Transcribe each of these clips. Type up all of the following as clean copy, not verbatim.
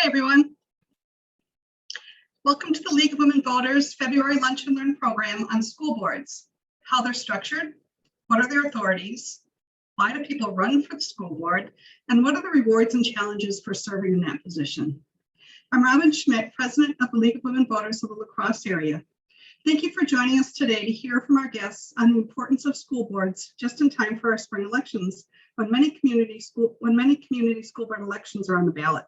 Hi, everyone. Welcome to the League of Women Voters February Lunch and Learn program on school boards, how they're structured, what are their authorities, why do people run for the school board, and what are the rewards and challenges for serving in that position. I'm Robin Schmidt, President of the League of Women Voters of the La Crosse area. Thank you for joining us today to hear from our guests on the importance of school boards just in time for our spring elections, when many community school board elections are on the ballot.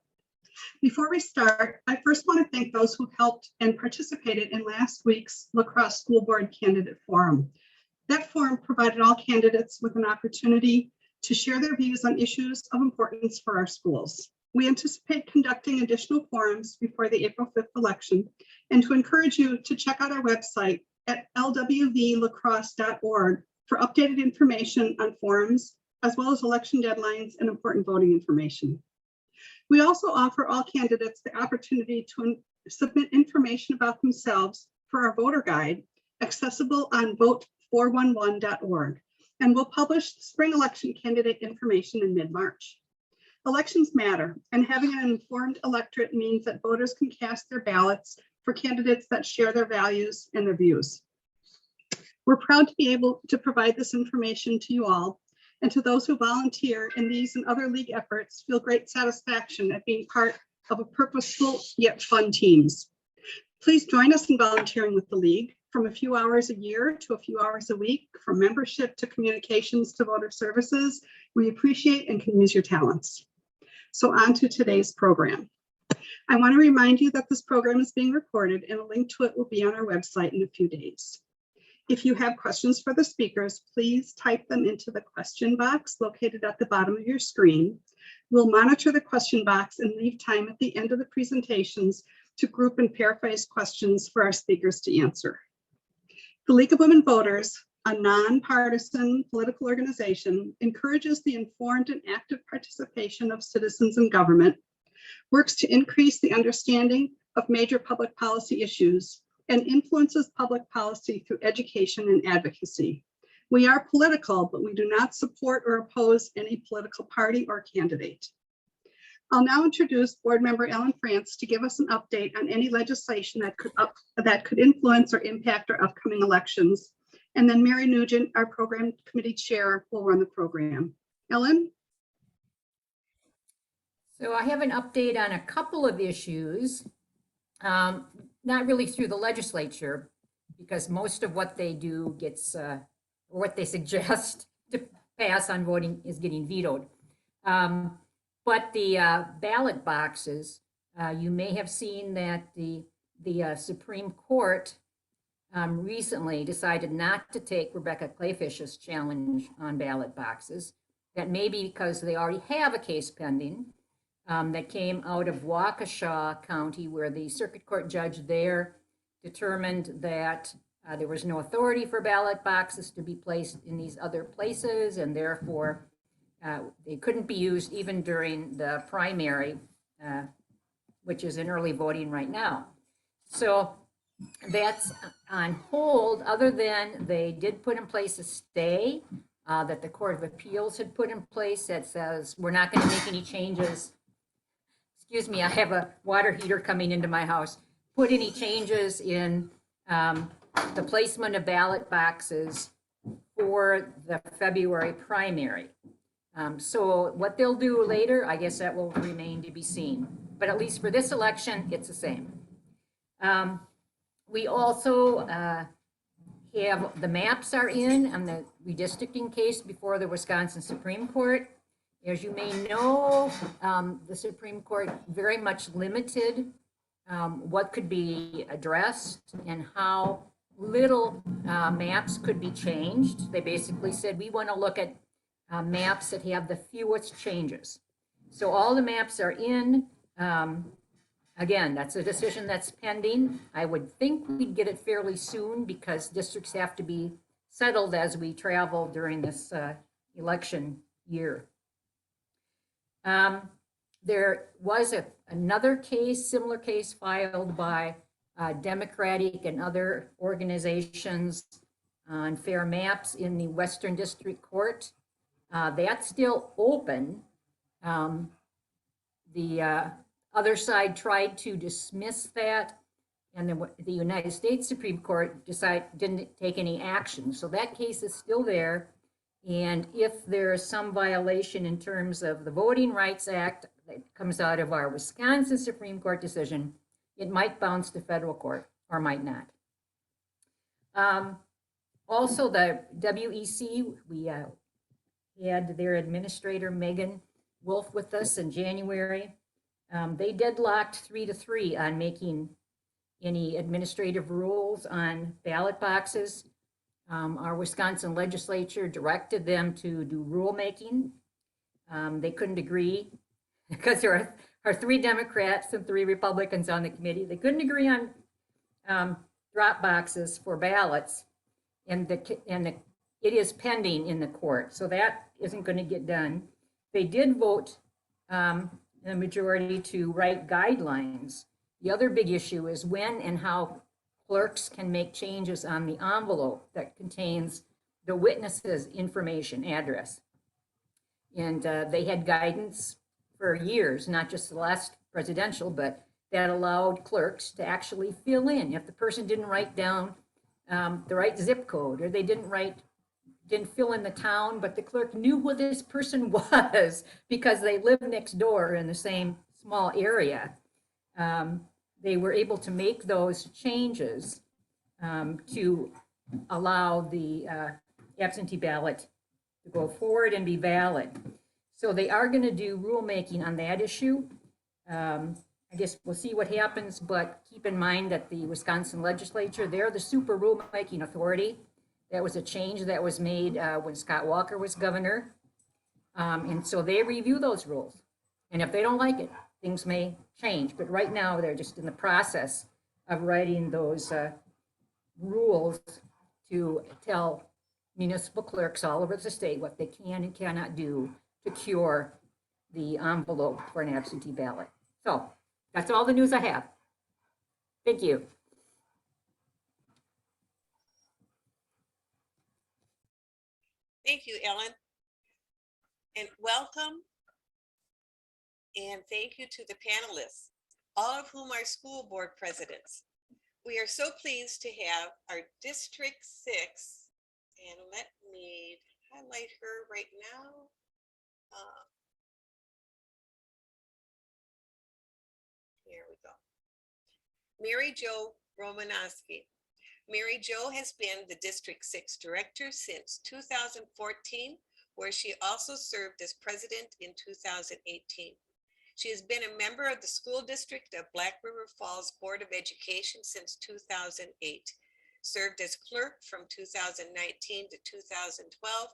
Before we start, I first want to thank those who helped and participated in last week's La Crosse School Board Candidate Forum. That forum provided all candidates with an opportunity to share their views on issues of importance for our schools. We anticipate conducting additional forums before the April 5th election and to encourage you to check out our website at LWVLacrosse.org for updated information on forums, as well as election deadlines and important voting information. We also offer all candidates the opportunity to submit information about themselves for our voter guide, accessible on vote411.org, and we'll publish spring election candidate information in mid-March. Elections matter, and having an informed electorate means that voters can cast their ballots for candidates that share their values and their views. We're proud to be able to provide this information to you all, and to those who volunteer in these and other league efforts feel great satisfaction at being part of a purposeful yet fun teams. Please join us in volunteering with the league, from a few hours a year to a few hours a week, from membership to communications to voter services. We appreciate and can use your talents. So on to today's program. I want to remind you that this program is being recorded and a link to it will be on our website in a few days. If you have questions for the speakers, please type them into the question box located at the bottom of your screen. We'll monitor the question box and leave time at the end of the presentations to group and paraphrase questions for our speakers to answer. The League of Women Voters, a nonpartisan political organization, encourages the informed and active participation of citizens in government, works to increase the understanding of major public policy issues, and influences public policy through education and advocacy. We are political, but we do not support or oppose any political party or candidate. I'll now introduce Board Member Ellen France to give us an update on any legislation that could influence or impact our upcoming elections. And then Mary Nugent, our program committee chair, will run the program. Ellen? So I have an update on a couple of issues, not really through the legislature, because most of what they do gets, or what they suggest to pass on voting is getting vetoed. But the ballot boxes, you may have seen that the Supreme Court recently decided not to take Rebecca Clayfish's challenge on ballot boxes. That may be because they already have a case pending that came out of Waukesha County, where the circuit court judge there determined that there was no authority for ballot boxes to be placed in these other places, and therefore they couldn't be used even during the primary, which is in early voting right now. So that's on hold, other than they did put in place a stay that the Court of Appeals had put in place that says we're not going to make any changes. Excuse me, I have a water heater coming into my house. Put any changes in the placement of ballot boxes for the February primary. So what they'll do later, I guess that will remain to be seen. But at least for this election, it's the same. We also have the maps are in on the redistricting case before the Wisconsin Supreme Court. As you may know, the Supreme Court very much limited what could be addressed and how little maps could be changed. They basically said, we want to look at maps that have the fewest changes. So all the maps are in. Again, that's a decision that's pending. I would think we'd get it fairly soon because districts have to be settled as we travel during this election year. There was another case, similar case filed by Democratic and other organizations on fair maps in the Western District Court. That's still open. The other side tried to dismiss that, and then the United States Supreme Court didn't take any action. So that case is still there. And if there is some violation in terms of the Voting Rights Act that comes out of our Wisconsin Supreme Court decision, it might bounce to federal court or might not. Also, the WEC, we had their administrator, Megan Wolf, with us in January. They deadlocked 3-3 on making any administrative rules on ballot boxes. Our Wisconsin legislature directed them to do rulemaking. They couldn't agree because there are 3 Democrats and 3 Republicans on the committee. They couldn't agree on drop boxes for ballots, and it is pending in the court, so that isn't going to get done. They did vote in a majority to write guidelines. The other big issue is when and how clerks can make changes on the envelope that contains the witness's information, address. And they had guidance for years, not just the last presidential, but that allowed clerks to actually fill in if the person didn't write down the right zip code, or they didn't fill in the town, but the clerk knew who this person was because they lived next door in the same small area. They were able to make those changes to allow the absentee ballot to go forward and be valid. So they are going to do rulemaking on that issue. I guess we'll see what happens, but keep in mind that the Wisconsin legislature, they're the super rulemaking authority. That was a change that was made when Scott Walker was governor. And so they review those rules. And if they don't like it, things may change. But right now, they're just in the process of writing those rules to tell municipal clerks all over the state what they can and cannot do to cure the envelope for an absentee ballot. So that's all the news I have. Thank you. Thank you, Ellen. And welcome. And thank you to the panelists, all of whom are school board presidents. We are so pleased to have our District 6, and let me highlight her right now. Here we go. Mary Jo Rozmenoski. Mary Jo has been the District 6 Director since 2014, where she also served as president in 2018. She has been a member of the School District of Black River Falls Board of Education since 2008, served as clerk from 2019 to 2012,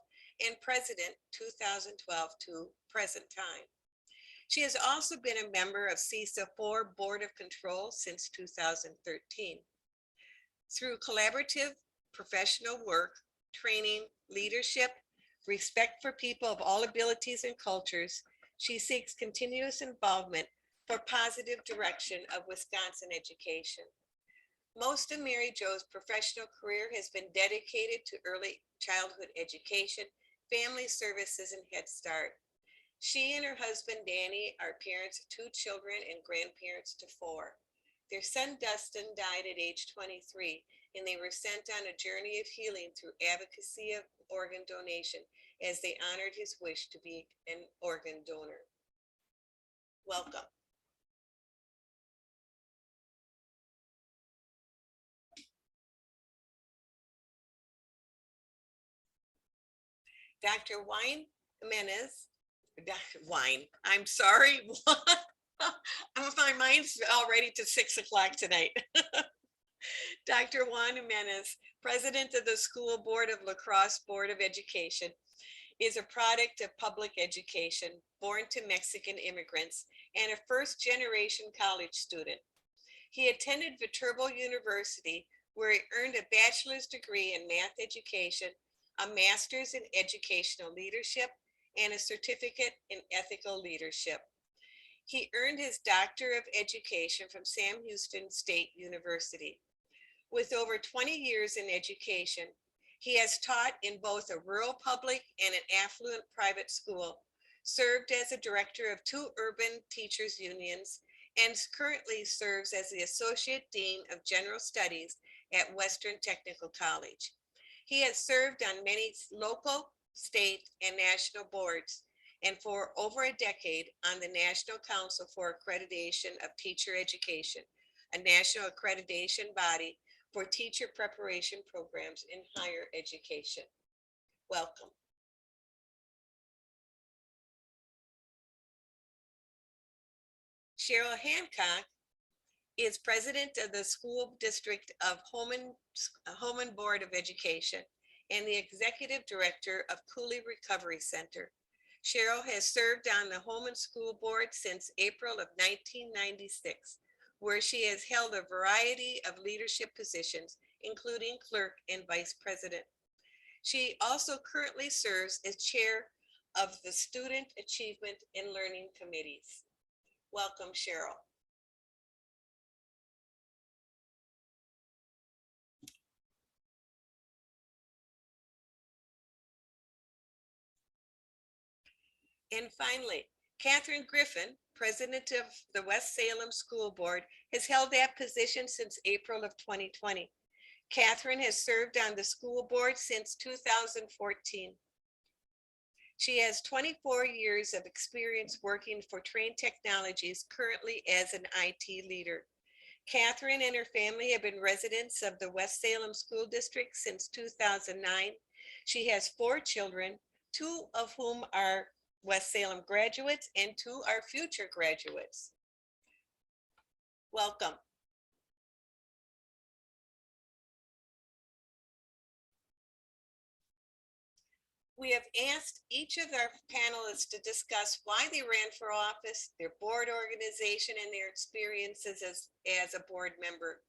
and president 2012 to present time. She has also been a member of CISA 4 Board of Control since 2013. Through collaborative professional work, training, leadership, respect for people of all abilities and cultures, she seeks continuous involvement for positive direction of Wisconsin education. Most of Mary Jo's professional career has been dedicated to early childhood education, family services, and Head Start. She and her husband, Danny, are parents of 2 children and grandparents to 4. Their son, Dustin, died at age 23, and they were sent on a journey of healing through advocacy of organ donation as they honored his wish to be an organ donor. Welcome. Dr. Juan Jimenez, Dr. Wine, I'm sorry. My mind's already to 6 o'clock tonight. Dr. Juan Jimenez, president of the School Board of La Crosse Board of Education, is a product of public education, born to Mexican immigrants, and a first-generation college student. He attended Viterbo University, where he earned a bachelor's degree in math education, a master's in educational leadership, and a certificate in ethical leadership. He earned his Doctor of Education from Sam Houston State University. With over 20 years in education, he has taught in both a rural public and an affluent private school, served as a director of 2 urban teachers unions, and currently serves as the Associate Dean of General Studies at Western Technical College. He has served on many local, state, and national boards, and for over a decade on the National Council for Accreditation of Teacher Education, a national accreditation body for teacher preparation programs in higher education. Welcome. Cheryl Hancock is president of the school district of Holmen Board of Education and the executive director of Cooley Recovery Center. Cheryl has served on the Holmen School Board since April of 1996, where she has held a variety of leadership positions, including clerk and vice president. She also currently serves as chair of the Student Achievement and Learning Committees. Welcome, Cheryl. And finally, Catherine Griffin, president of the West Salem School Board, has held that position since April of 2020. Catherine has served on the school board since 2014. She has 24 years of experience working for Train Technologies, currently as an IT leader. Catherine and her family have been residents of the West Salem School District since 2009. She has 4 children, 2 of whom are West Salem graduates and 2 are future graduates. Welcome. We have asked each of our panelists to discuss why they ran for office, their board organization, and their experiences as a board member.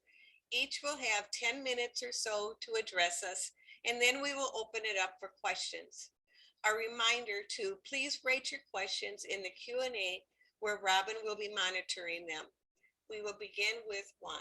Each will have 10 minutes or so to address us, and then we will open it up for questions. A reminder to please write your questions in the Q&A where Robin will be monitoring them. We will begin with Juan.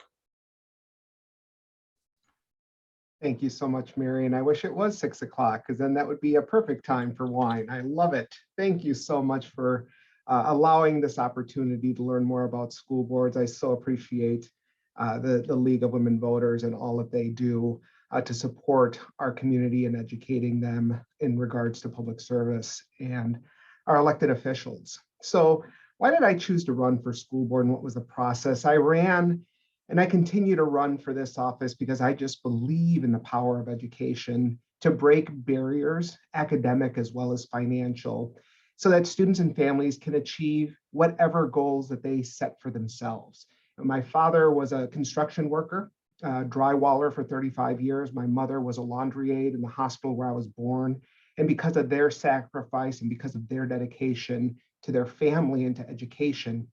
Thank you so much, Mary. And I wish it was 6 o'clock, because then that would be a perfect time for wine. I love it. Thank you so much for allowing this opportunity to learn more about school boards. I so appreciate the League of Women Voters and all that they do to support our community and educating them in regards to public service and our elected officials. So why did I choose to run for school board, and what was the process? I ran and I continue to run for this office because I just believe in the power of education to break barriers, academic as well as financial, so that students and families can achieve whatever goals that they set for themselves. My father was a construction worker, drywaller for 35 years. My mother was a laundry aide in the hospital where I was born. And because of their sacrifice and because of their dedication to their family and to education,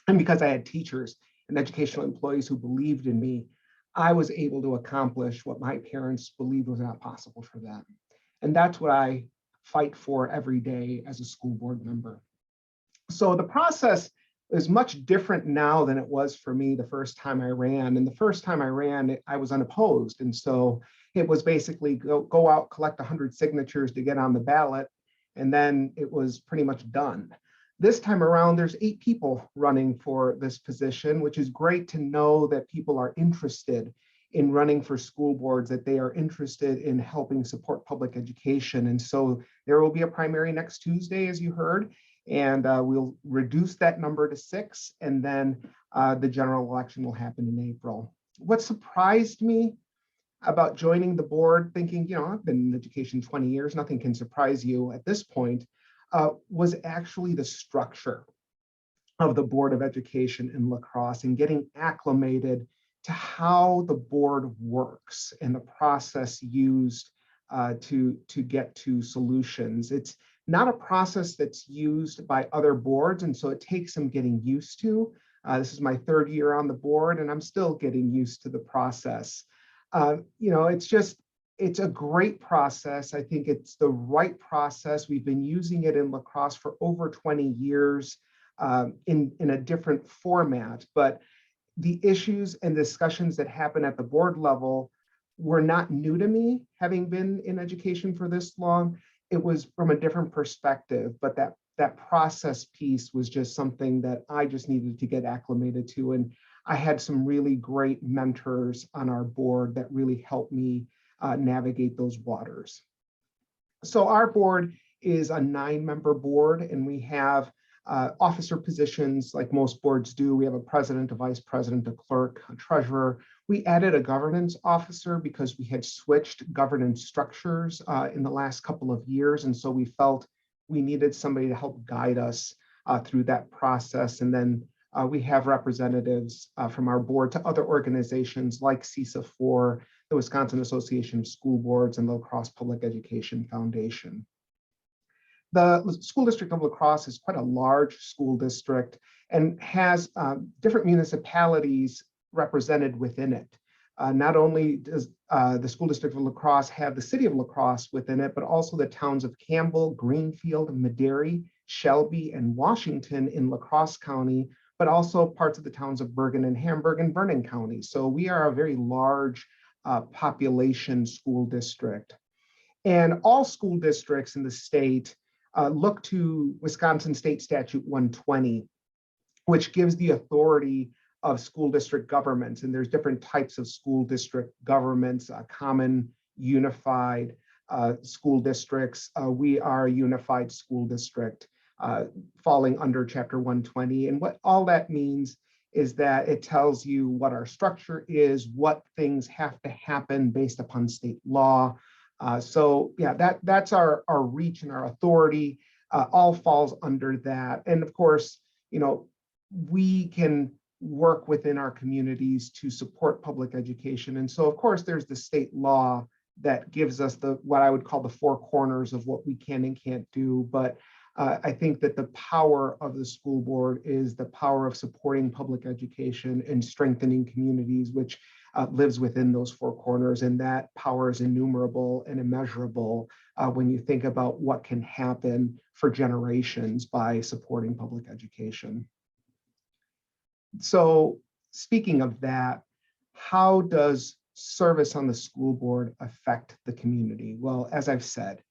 and because I had teachers and educational employees who believed in me, I was able to accomplish what my parents believed was not possible for them. And that's what I fight for every day as a school board member. So the process is much different now than it was for me the first time I ran. And the first time I ran, I was unopposed. And so it was basically go out, collect 100 signatures to get on the ballot, and then it was pretty much done. This time around, there's 8 people running for this position, which is great to know that people are interested in running for school boards, that they are interested in helping support public education. And so there will be a primary next Tuesday, as you heard, and we'll reduce that number to 6, and then the general election will happen in April. What surprised me about joining the board, thinking, you know, I've been in education 20 years, nothing can surprise you at this point, was actually the structure of the Board of Education in La Crosse and getting acclimated to how the board works and the process used to get to solutions. It's not a process that's used by other boards, and so it takes some getting used to. This is my 3rd year on the board, and I'm still getting used to the process. You know, it's a great process. I think it's the right process. We've been using it in La Crosse for over 20 years in a different format, but the issues and discussions that happen at the board level were not new to me, having been in education for this long. It was from a different perspective, but that that process piece was just something that I just needed to get acclimated to. And I had some really great mentors on our board that really helped me navigate those waters. So our board is a 9-member board, and we have officer positions like most boards do. We have a president, a vice president, a clerk, a treasurer. We added a governance officer because we had switched governance structures in the last couple of years. And so we felt we needed somebody to help guide us through that process. And then we have representatives from our board to other organizations like CISA4, the Wisconsin Association of School Boards, and the La Crosse Public Education Foundation. The school district of La Crosse is quite a large school district and has different municipalities represented within it. Not only does the school district of La Crosse have the city of La Crosse within it, but also the towns of Campbell, Greenfield, Madera, Shelby, and Washington in La Crosse County, but also parts of the towns of Bergen and Hamburg and Vernon County. So we are a very large population school district. And all school districts in the state look to Wisconsin State Statute 120, which gives the authority of school district governments. And there's different types of school district governments, common, unified school districts. We are a unified school district falling under Chapter 120. And what all that means is that it tells you what our structure is, what things have to happen based upon state law. So yeah, that's our reach and our authority all falls under that. And of course, you know, we can work within our communities to support public education. And so of course, there's the state law that gives us what I would call the 4 corners of what we can and can't do. But I think that the power of the school board is the power of supporting public education and strengthening communities, which lives within those 4 corners. And that power is innumerable and immeasurable when you think about what can happen for generations by supporting public education. So speaking of that, how does service on the school board affect the community? Well, as I've said,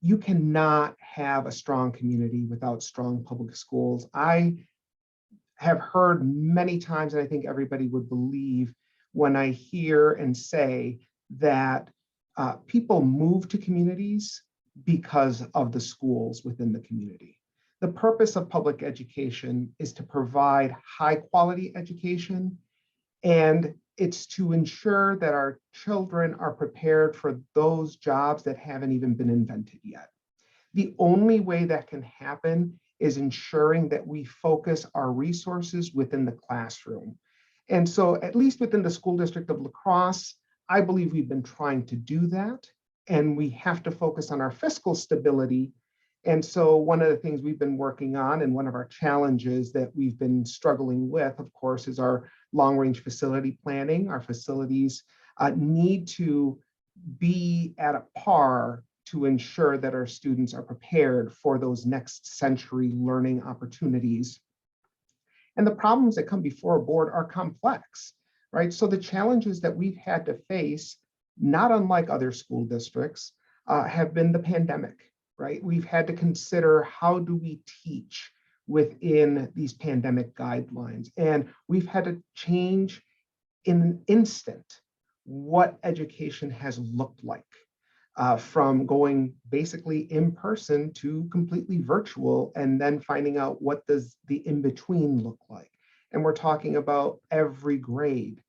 you cannot have a strong community without strong public schools. I have heard many times, and I think everybody would believe when I hear and say that people move to communities because of the schools within the community. The purpose of public education is to provide high quality education, and it's to ensure that our children are prepared for those jobs that haven't even been invented yet. The only way that can happen is ensuring that we focus our resources within the classroom. And so at least within the school district of La Crosse, I believe we've been trying to do that, and we have to focus on our fiscal stability. And so one of the things we've been working on, and one of our challenges that we've been struggling with, of course, is our long-range facility planning. Our facilities need to be at a par to ensure that our students are prepared for those next century learning opportunities. And the problems that come before a board are complex, right? So the challenges that we've had to face, not unlike other school districts, have been the pandemic. Right? We've had to consider, how do we teach within these pandemic guidelines? And we've had to change in an instant what education has looked like, from going basically in person to completely virtual, and then finding out what does the in-between look like. And we're talking about every grade.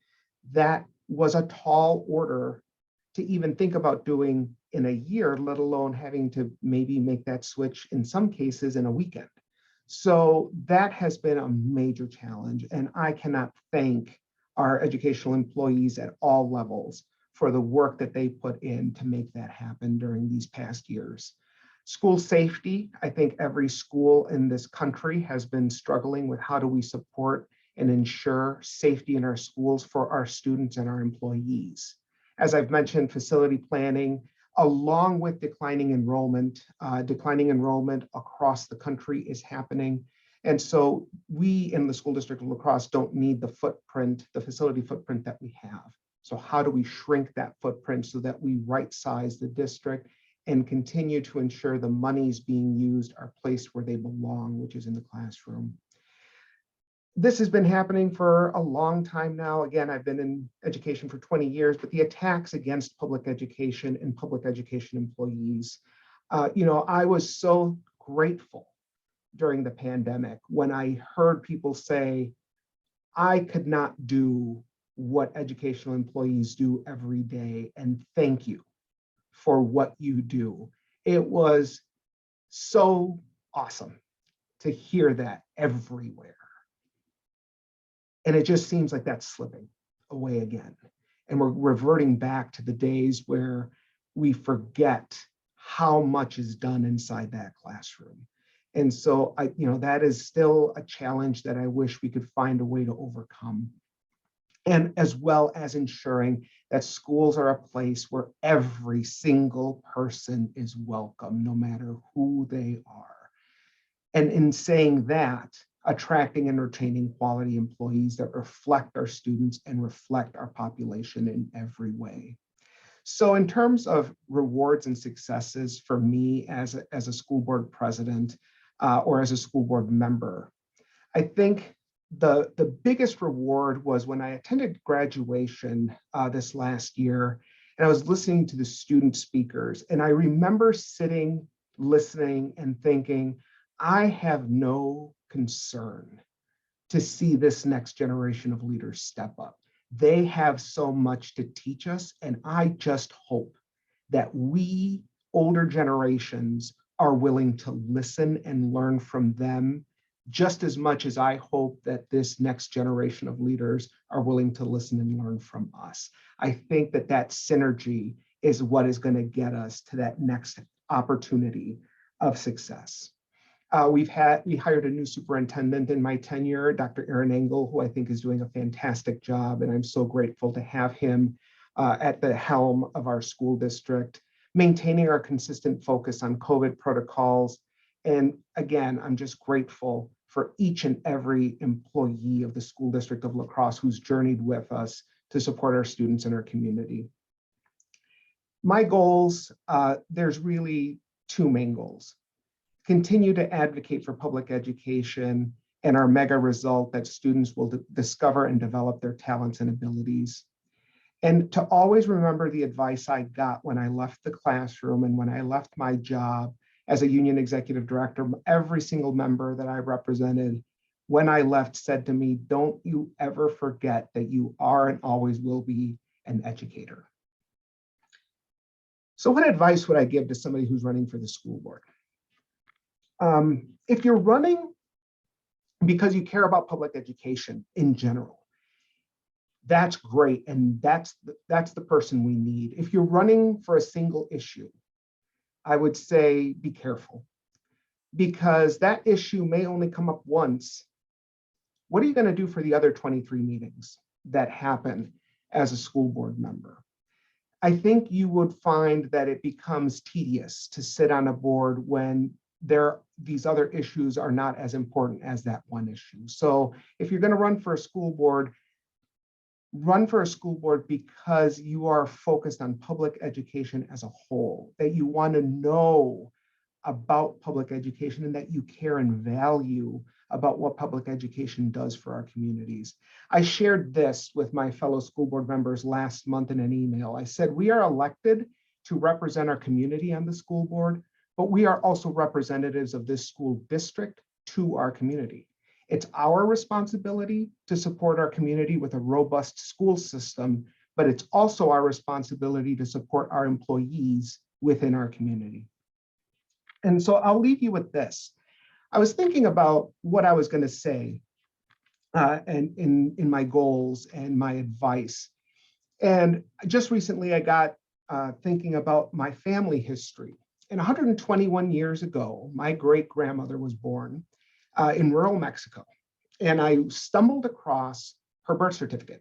That was a tall order to even think about doing in a year, let alone having to maybe make that switch in some cases in a weekend. So that has been a major challenge, and I cannot thank our educational employees at all levels for the work that they put in to make that happen during these past years. School safety, I think every school in this country has been struggling with how do we support and ensure safety in our schools for our students and our employees. As I've mentioned, facility planning, along with declining enrollment across the country is happening. And so we in the school district of La Crosse don't need the footprint, the facility footprint that we have. So how do we shrink that footprint so that we right size the district and continue to ensure the monies being used are placed where they belong, which is in the classroom. This has been happening for a long time now. Again, I've been in education for 20 years, but the attacks against public education and public education employees, I was so grateful during the pandemic when I heard people say, I could not do what educational employees do every day, and thank you for what you do. It was so awesome to hear that everywhere. And it just seems like that's slipping away again. And we're reverting back to the days where we forget how much is done inside that classroom. And so that is still a challenge that I wish we could find a way to overcome. And as well as ensuring that schools are a place where every single person is welcome, no matter who they are. And in saying that, attracting and retaining quality employees that reflect our students and reflect our population in every way. So in terms of rewards and successes for me as a school board president or as a school board member, I think the biggest reward was when I attended graduation this last year, and I was listening to the student speakers, and I remember sitting, listening, and thinking, I have no concern to see this next generation of leaders step up. They have so much to teach us, and I just hope that we older generations are willing to listen and learn from them just as much as I hope that this next generation of leaders are willing to listen and learn from us. I think that synergy is what is going to get us to that next opportunity of success. We hired a new superintendent in my tenure, Dr. Aaron Engel, who I think is doing a fantastic job, and I'm so grateful to have him at the helm of our school district, maintaining our consistent focus on COVID protocols. And again, I'm just grateful for each and every employee of the school district of La Crosse who's journeyed with us to support our students and our community. My goals, there's really two main goals. Continue to advocate for public education and our mega result that students will discover and develop their talents and abilities. And to always remember the advice I got when I left the classroom and when I left my job as a union executive director. Every single member that I represented when I left said to me, don't you ever forget that you are and always will be an educator. So what advice would I give to somebody who's running for the school board? If you're running because you care about public education in general, that's great, and that's the person we need. If you're running for a single issue, I would say be careful, because that issue may only come up once. What are you going to do for the other 23 meetings that happen as a school board member? I think you would find that it becomes tedious to sit on a board when these other issues are not as important as that one issue. So if you're going to run for a school board, run for a school board because you are focused on public education as a whole, that you want to know about public education and that you care and value about what public education does for our communities. I shared this with my fellow school board members last month in an email. I said, we are elected to represent our community on the school board, but we are also representatives of this school district to our community. It's our responsibility to support our community with a robust school system, but it's also our responsibility to support our employees within our community. And so I'll leave you with this. I was thinking about what I was going to say and in my goals and my advice. And just recently I got thinking about my family history. And 121 years ago, my great-grandmother was born in rural Mexico. And I stumbled across her birth certificate.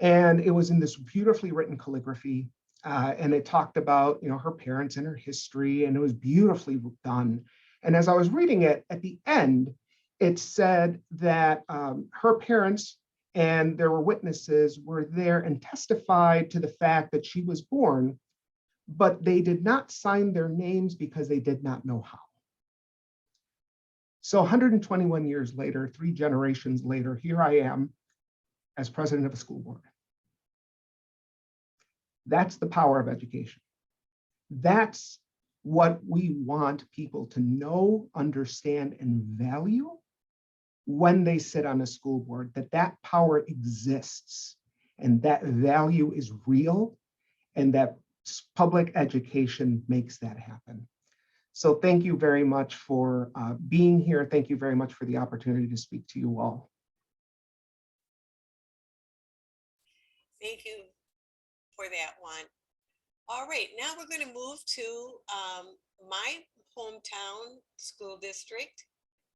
And it was in this beautifully written calligraphy. And it talked about, her parents and her history, and it was beautifully done. And as I was reading it, at the end, it said that her parents and there were witnesses were there and testified to the fact that she was born but they did not sign their names because they did not know how. So 121 years later, 3 generations later, here I am as president of a school board. That's the power of education. That's what we want people to know, understand, and value when they sit on a school board, that power exists and that value is real, and that public education makes that happen. So thank you very much for being here. Thank you very much for the opportunity to speak to you all. Thank you for that one. All right, now we're going to move to my hometown school district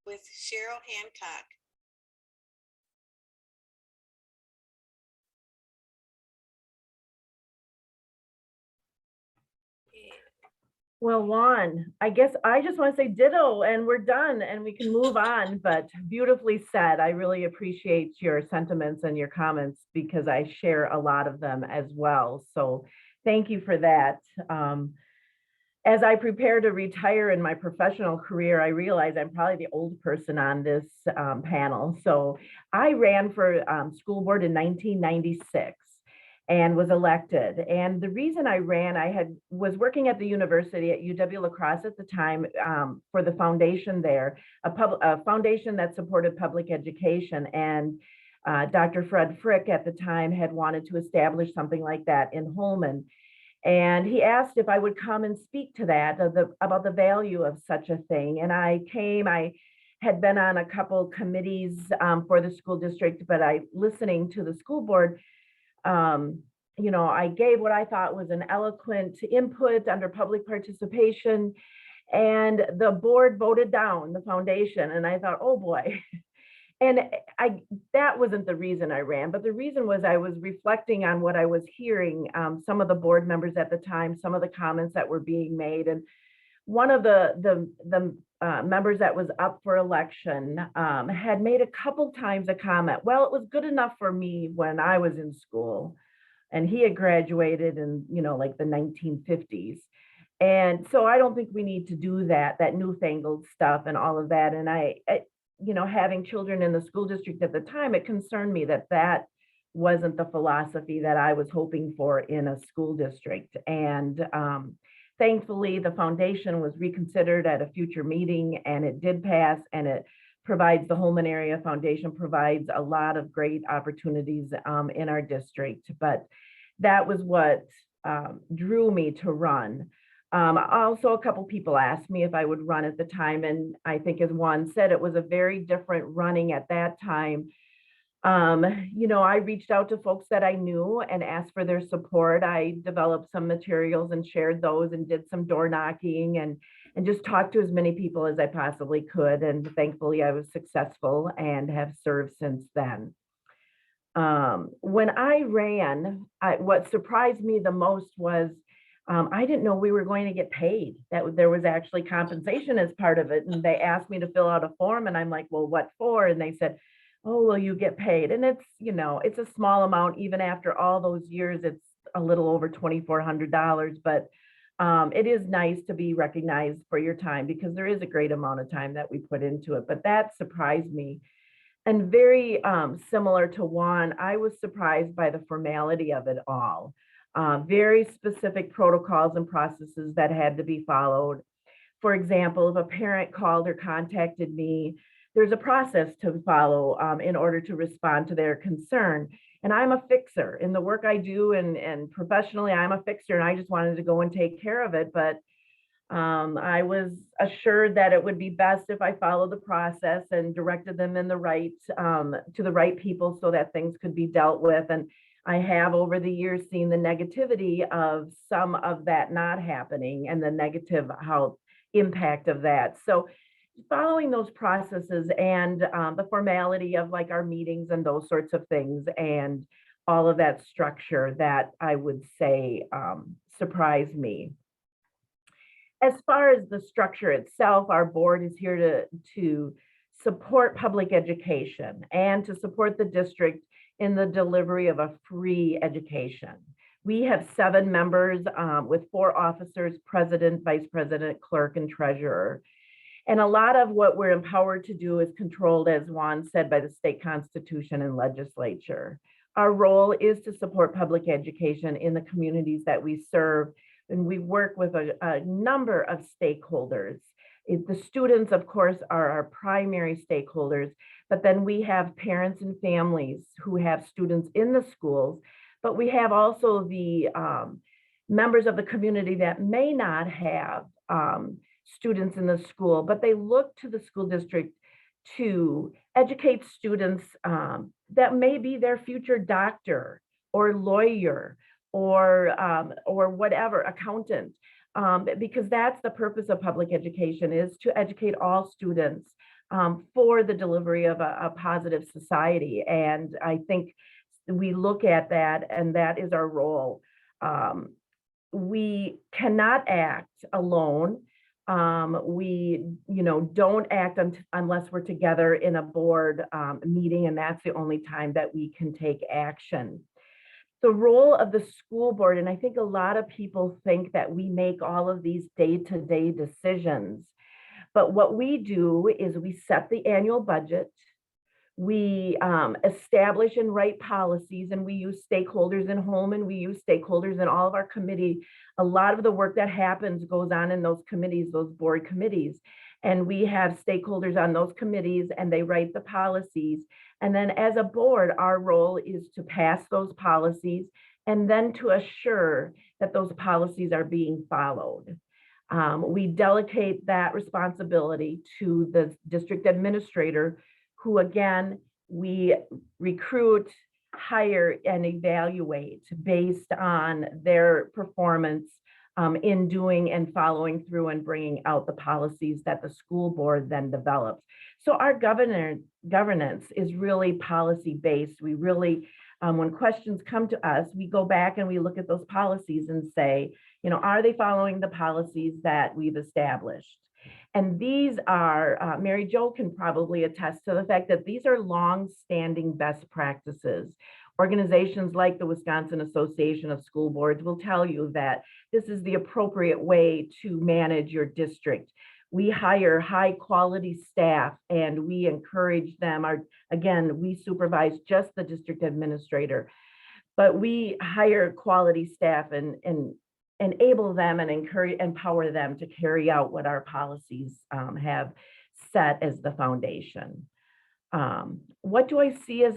with Cheryl Hancock. Well, Juan, I guess I just want to say ditto and we're done and we can move on, but beautifully said. I really appreciate your sentiments and your comments because I share a lot of them as well. So thank you for that. As I prepare to retire in my professional career, I realize I'm probably the old person on this panel. So I ran for school board in 1996. And was elected. And the reason I ran, was working at the university at UW-La Crosse at the time for the foundation there, a foundation that supported public education. And Dr. Fred Frick at the time had wanted to establish something like that in Holmen. And he asked if I would come and speak to that, about the value of such a thing. And I came, I had been on a couple committees for the school district, but listening to the school board, you know, I gave what I thought was an eloquent input under public participation, and the board voted down the foundation. And I thought, oh boy. And that wasn't the reason I ran, but the reason was I was reflecting on what I was hearing, some of the board members at the time, some of the comments that were being made. And one of the members that was up for election had made a couple times a comment, well, it was good enough for me when I was in school. And he had graduated in, you know, like the 1950s. And so I don't think we need to do that newfangled stuff and all of that. And I you know, having children in the school district at the time, it concerned me that wasn't the philosophy that I was hoping for in a school district. And thankfully, the foundation was reconsidered at a future meeting and it did pass, and it provides, the Holmen Area Foundation provides a lot of great opportunities in our district. But that was what drew me to run. Also, a couple people asked me if I would run at the time, and I think as Juan said, it was a very different running at that time. You know, I reached out to folks that I knew and asked for their support. I developed some materials and shared those and did some door knocking and just talked to as many people as I possibly could. And thankfully I was successful and have served since then. When I ran, what surprised me the most was I didn't know we were going to get paid, that there was actually compensation as part of it. And they asked me to fill out a form and I'm like, well, what for? And they said, oh, well, you get paid. And it's, you know, it's a small amount. Even after all those years, it's a little over $2,400, but it is nice to be recognized for your time because there is a great amount of time that we put into it. But that surprised me. And very similar to Juan, I was surprised by the formality of it all. Very specific protocols and processes that had to be followed. For example, if a parent called or contacted me, there's a process to follow in order to respond to their concern. And I'm a fixer in the work I do, and professionally, I'm a fixer, and I just wanted to go and take care of it. But I was assured that it would be best if I followed the process and directed them in the right to the right people so that things could be dealt with. And I have over the years seen the negativity of some of that not happening and the negative impact of that. So following those processes and the formality of like our meetings and those sorts of things and all of that structure, that I would say surprised me. As far as the structure itself, our board is here to support public education and to support the district in the delivery of a free education. We have 7 members with 4 officers, president, vice president, clerk, and treasurer. And a lot of what we're empowered to do is controlled, as Juan said, by the state constitution and legislature. Our role is to support public education in the communities that we serve, and we work with a number of stakeholders. The students, of course, are our primary stakeholders, but then we have parents and families who have students in the schools, but we have also the members of the community that may not have students in the school, but they look to the school district to educate students that may be their future doctor or lawyer or whatever, accountant, because that's the purpose of public education, is to educate all students for the delivery of a positive society. And I think we look at that, and that is our role. We cannot act alone. We, don't act unless we're together in a board meeting, and that's the only time that we can take action. The role of the school board, and I think a lot of people think that we make all of these day-to-day decisions, but what we do is we set the annual budget, we establish and write policies, and we use stakeholders in Holmen, we use stakeholders in all of our committee. A lot of the work that happens goes on in those committees, those board committees. And we have stakeholders on those committees, and they write the policies. And then as a board, our role is to pass those policies and then to assure that those policies are being followed. We delegate that responsibility to the district administrator, who again, we recruit, hire, and evaluate based on their performance in doing and following through and bringing out the policies that the school board then develops. So our governance is really policy-based. We really, when questions come to us, we go back and we look at those policies and say, are they following the policies that we've established? And these are, Mary Jo can probably attest to the fact that these are long-standing best practices. Organizations like the Wisconsin Association of School Boards will tell you that this is the appropriate way to manage your district. We hire high-quality staff, and we encourage them. Again, we supervise just the district administrator, but we hire quality staff and enable them and empower them to carry out what our policies have set as the foundation. What do I see as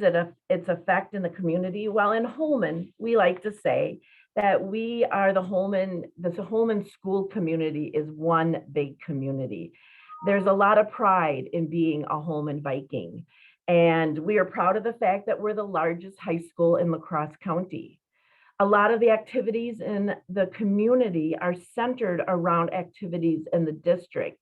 its effect in the community? Well, in Holmen, we like to say that we are the Holmen school community is one big community. There's a lot of pride in being a Holmen Viking, and we are proud of the fact that we're the largest high school in La Crosse County. A lot of the activities in the community are centered around activities in the district,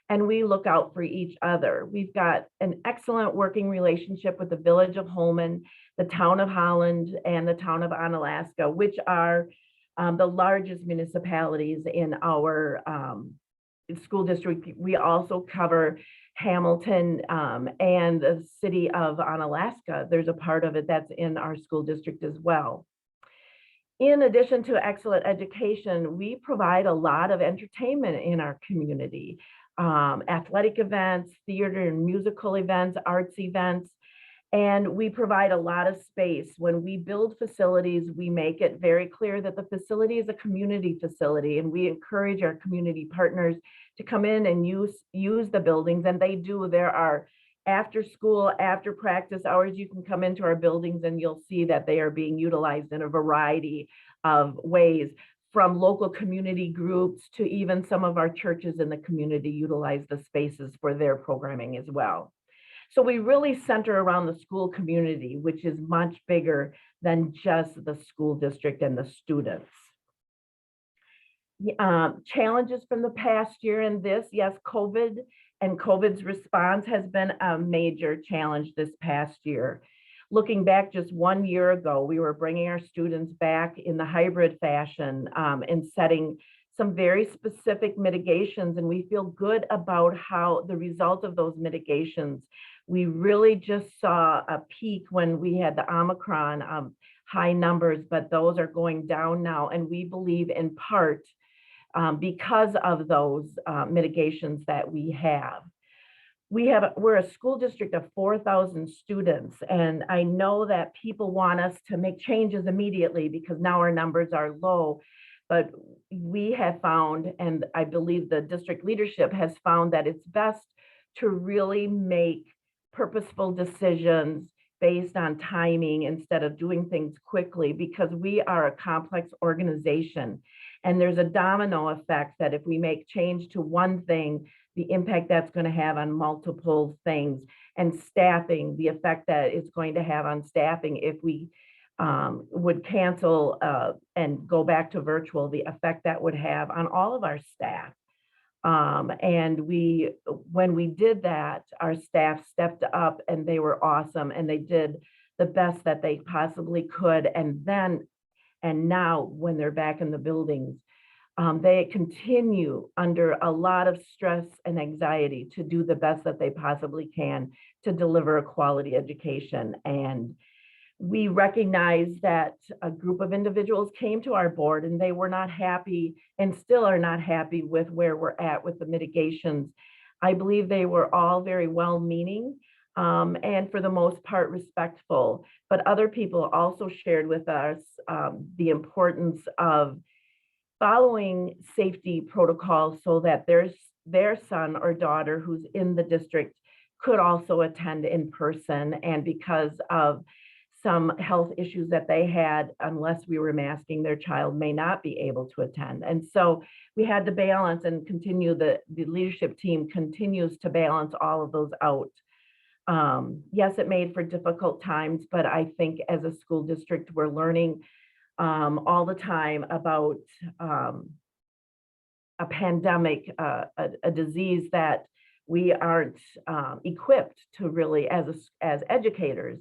and we look out for each other. We've got an excellent working relationship with the village of Holmen, the town of Holland, and the town of Onalaska, which are the largest municipalities in our school district. We also cover Hamilton and the city of Onalaska. There's a part of it that's in our school district as well. In addition to excellent education, we provide a lot of entertainment in our community. Athletic events, theater and musical events, arts events, and we provide a lot of space. When we build facilities, we make it very clear that the facility is a community facility, and we encourage our community partners to come in and use the buildings, and they do. There are after school, after practice hours, you can come into our buildings and you'll see that they are being utilized in a variety of ways, from local community groups to even some of our churches in the community utilize the spaces for their programming as well. So we really center around the school community, which is much bigger than just the school district and the students. Challenges from the past year in this, yes, COVID and COVID's response has been a major challenge this past year. Looking back just 1 year ago, we were bringing our students back in the hybrid fashion and setting some very specific mitigations, and we feel good about how the result of those mitigations We really just saw a peak when we had the Omicron high numbers, but those are going down now. And we believe in part because of those mitigations that we have. We're a school district of 4,000 students, and I know that people want us to make changes immediately because now our numbers are low. But we have found, and I believe the district leadership has found, that it's best to really make purposeful decisions based on timing instead of doing things quickly, because we are a complex organization. And there's a domino effect that if we make change to one thing, the impact that's going to have on multiple things, and staffing, the effect that it's going to have on staffing if we would cancel and go back to virtual, the effect that would have on all of our staff. And when we did that, our staff stepped up and they were awesome and they did the best that they possibly could. And now when they're back in the buildings, they continue under a lot of stress and anxiety to do the best that they possibly can to deliver a quality education. And we recognize that a group of individuals came to our board and they were not happy and still are not happy with where we're at with the mitigations. I believe they were all very well-meaning and for the most part respectful, but other people also shared with us the importance of following safety protocols so that their son or daughter who's in the district could also attend in person. And because of some health issues that they had, unless we were masking, their child may not be able to attend. And so we had to balance and continue, the leadership team continues to balance all of those out. Yes, it made for difficult times, but I think as a school district, we're learning all the time about a pandemic, a disease that we aren't equipped to really, as educators,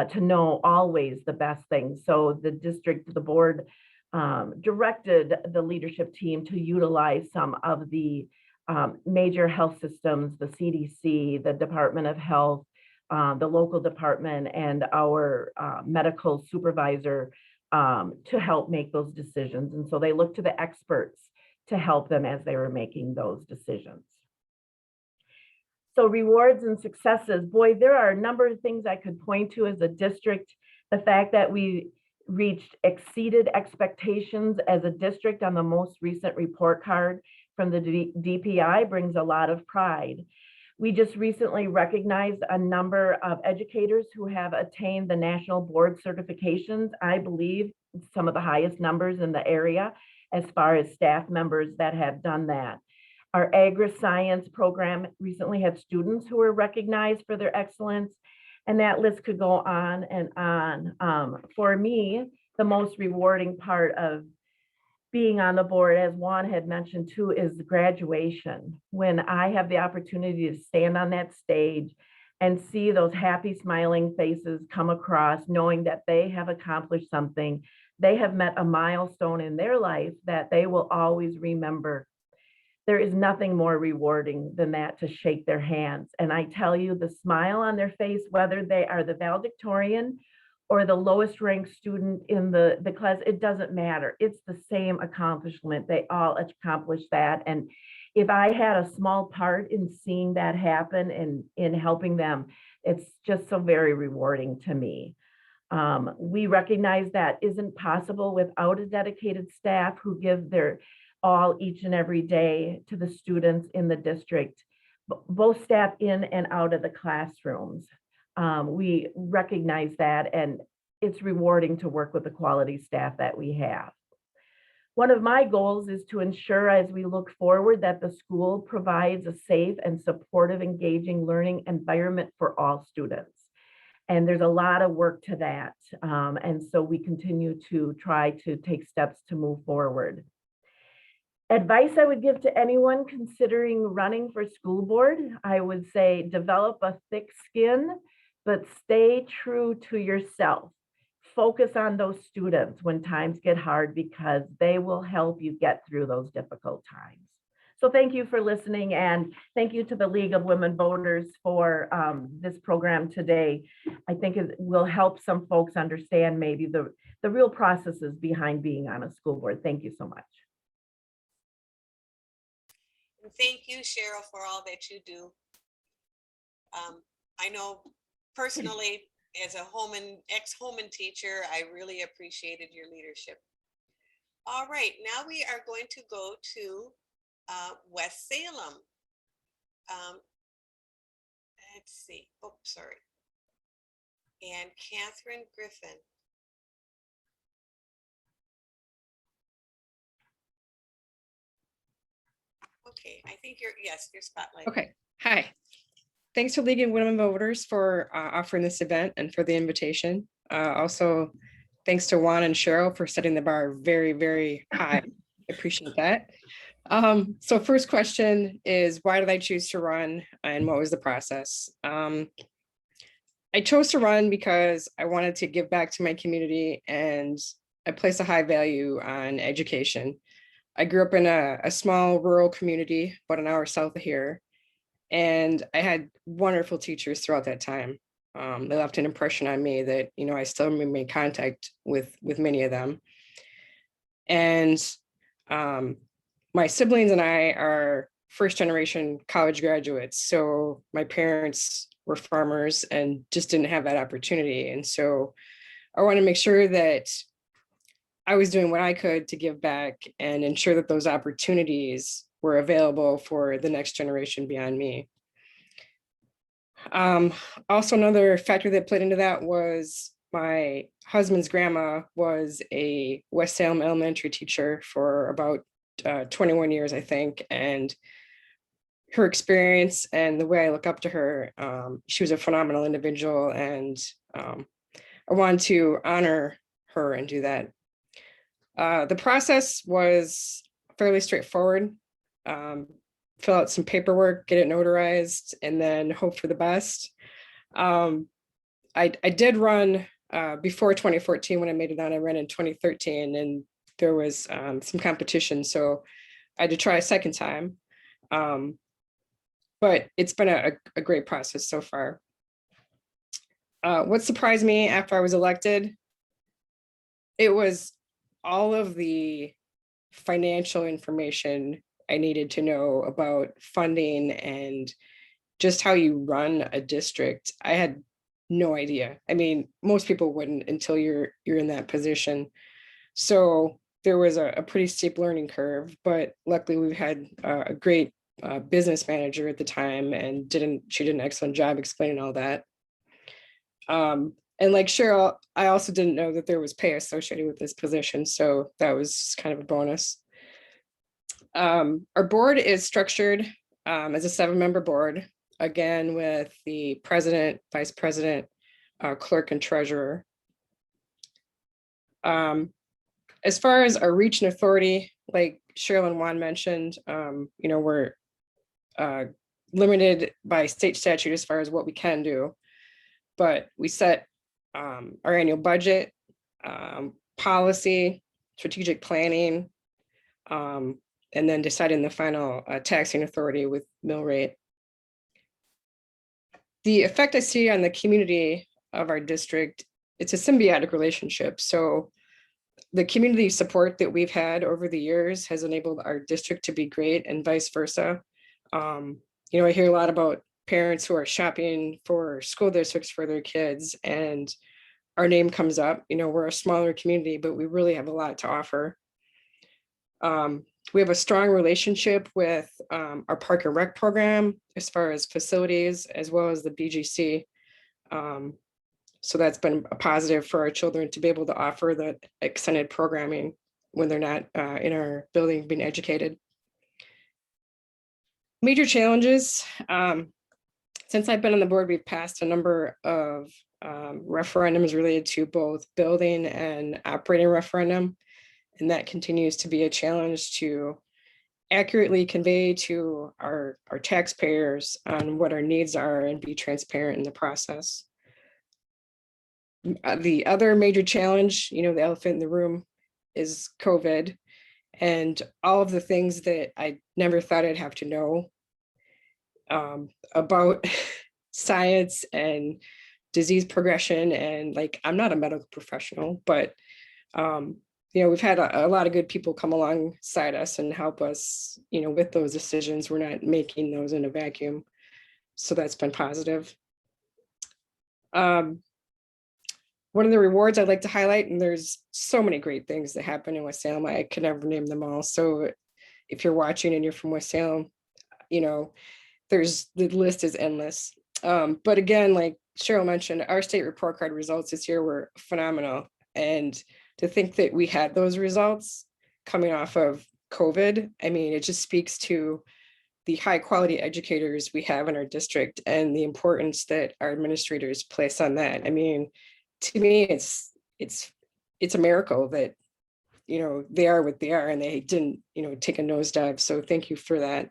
to know always the best things. So the board directed the leadership team to utilize some of the major health systems, the CDC, the Department of Health, the local department, and our medical supervisor to help make those decisions. And so they looked to the experts to help them as they were making those decisions. So rewards and successes, boy, there are a number of things I could point to as a district. The fact that we exceeded expectations as a district on the most recent report card from the DPI brings a lot of pride. We just recently recognized a number of educators who have attained the national board certifications. I believe some of the highest numbers in the area as far as staff members that have done that. Our agri-science program recently had students who were recognized for their excellence, and that list could go on and on. For me, the most rewarding part of being on the board, as Juan had mentioned too, is the graduation. When I have the opportunity to stand on that stage and see those happy smiling faces come across, knowing that they have accomplished something, they have met a milestone in their life that they will always remember. There is nothing more rewarding than that, to shake their hands. And I tell you, the smile on their face, whether they are the valedictorian or the lowest ranked student in the class, it doesn't matter. It's the same accomplishment. They all accomplished that. And if I had a small part in seeing that happen and in helping them, it's just so very rewarding to me. We recognize that isn't possible without a dedicated staff who give their all each and every day to the students in the district, both staff in and out of the classrooms. We recognize that, and it's rewarding to work with the quality staff that we have. One of my goals is to ensure, as we look forward, that the school provides a safe and supportive, engaging learning environment for all students. And there's a lot of work to that. And so we continue to try to take steps to move forward. Advice I would give to anyone considering running for school board, I would say develop a thick skin, but stay true to yourself. Focus on those students when times get hard, because they will help you get through those difficult times. So thank you for listening, and thank you to the League of Women Voters for this program today. I think it will help some folks understand maybe the real processes behind being on a school board. Thank you so much. And thank you, Cheryl, for all that you do. I know personally, as a ex-Holmen teacher, I really appreciated your leadership. All right, now we are going to go to West Salem. Let's see. Oh, sorry. And Catherine Griffin. Okay, I think your spotlight. Okay, hi. Thanks to League of Women Voters for offering this event and for the invitation. Also, thanks to Juan and Cheryl for setting the bar very, very high. I appreciate that. So first question is, why did I choose to run and what was the process? I chose to run because I wanted to give back to my community, and I place a high value on education. I grew up in a small rural community about an hour south of here, and I had wonderful teachers throughout that time. They left an impression on me that, you know, I still remain contact with many of them. And my siblings and I are first generation college graduates. So my parents were farmers and just didn't have that opportunity. And so I want to make sure that I was doing what I could to give back and ensure that those opportunities were available for the next generation beyond me. Also, another factor that played into that was my husband's grandma was a West Salem elementary teacher for about 21 years, I think. And her experience and the way I look up to her, she was a phenomenal individual, and I wanted to honor her and do that. The process was fairly straightforward. Fill out some paperwork, get it notarized, and then hope for the best. I did run before 2014 when I made it on. I ran in 2013, and there was some competition, so I had to try a second time. But it's been a great process so far. What surprised me after I was elected, it was all of the financial information I needed to know about funding and just how you run a district. I had no idea. I mean, most people wouldn't until you're in that position. So there was a pretty steep learning curve, but luckily we've had a great business manager at the time, and she did an excellent job explaining all that. And like Cheryl, I also didn't know that there was pay associated with this position, so that was kind of a bonus. Our board is structured as a 7-member board, again, with the president, vice president, clerk, and treasurer. As far as our reach and authority, like Cheryl and Juan mentioned, you know, we're limited by state statute as far as what we can do, but we set our annual budget, policy, strategic planning, and then deciding the final taxing authority with mill rate. The effect I see on the community of our district, it's a symbiotic relationship. So the community support that we've had over the years has enabled our district to be great, and vice versa. You know, I hear a lot about parents who are shopping for school districts for their kids, and our name comes up. You know, we're a smaller community, but we really have a lot to offer. We have a strong relationship with our Park and Rec program as far as facilities, as well as the BGC. So that's been a positive for our children to be able to offer the extended programming when they're not in our building being educated. Major challenges. Since I've been on the board, we've passed a number of referendums related to both building and operating referendum. And that continues to be a challenge to accurately convey to our taxpayers on what our needs are and be transparent in the process. The other major challenge, you know, the elephant in the room, is COVID. and all of the things that I never thought I'd have to know about science and disease progression. And like, I'm not a medical professional, but we've had a lot of good people come alongside us and help us, with those decisions. We're not making those in a vacuum. So that's been positive. One of the rewards I'd like to highlight, and there's so many great things that happen in West Salem, I could never name them all. So if you're watching and you're from West Salem, the list is endless. But again, like Cheryl mentioned, our state report card results this year were phenomenal. And to think that we had those results coming off of COVID, I mean, it just speaks to the high quality educators we have in our district and the importance that our administrators place on that. I mean, to me, it's a miracle that, they are what they are and they didn't, take a nosedive. So thank you for that.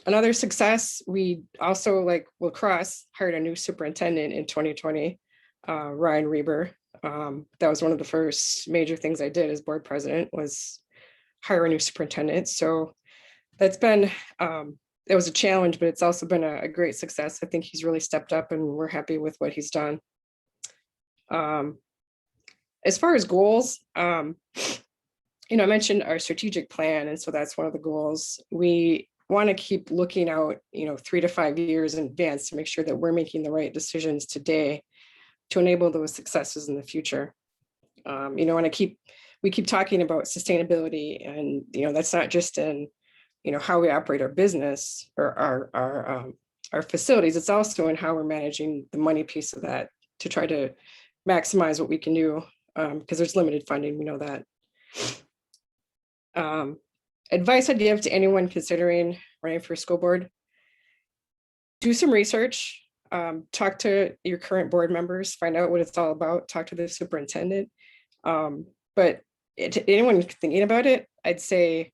Another success, we also, like Crosse hired a new superintendent in 2020, Ryan Reber. That was one of the first major things I did as board president, was hire a new superintendent. So that's been, it was a challenge, but it's also been a great success. I think he's really stepped up and we're happy with what he's done. As far as goals, I mentioned our strategic plan. And so that's one of the goals. We want to keep looking out, 3 to 5 years in advance to make sure that we're making the right decisions today to enable those successes in the future. And we keep talking about sustainability, and, that's not just in, how we operate our business or our facilities. It's also in how we're managing the money piece of that to try to maximize what we can do, because there's limited funding, we know that. Advice I'd give to anyone considering running for school board: do some research, talk to your current board members, find out what it's all about, talk to the superintendent. But to anyone thinking about it, I'd say,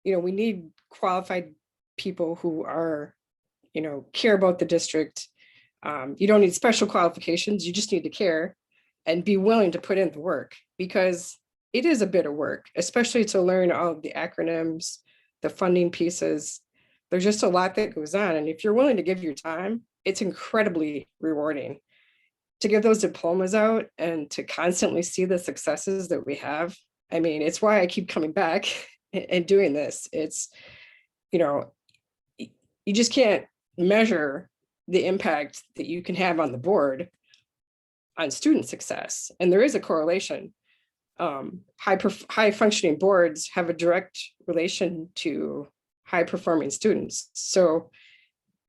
we need qualified people who are, care about the district. You don't need special qualifications, you just need to care and be willing to put in the work, because it is a bit of work, especially to learn all of the acronyms, the funding pieces. There's just a lot that goes on. And if you're willing to give your time, it's incredibly rewarding to give those diplomas out and to constantly see the successes that we have. I mean, it's why I keep coming back and doing this. It's, you just can't measure the impact that you can have on the board on student success. And there is a correlation. High functioning boards have a direct relation to high performing students. So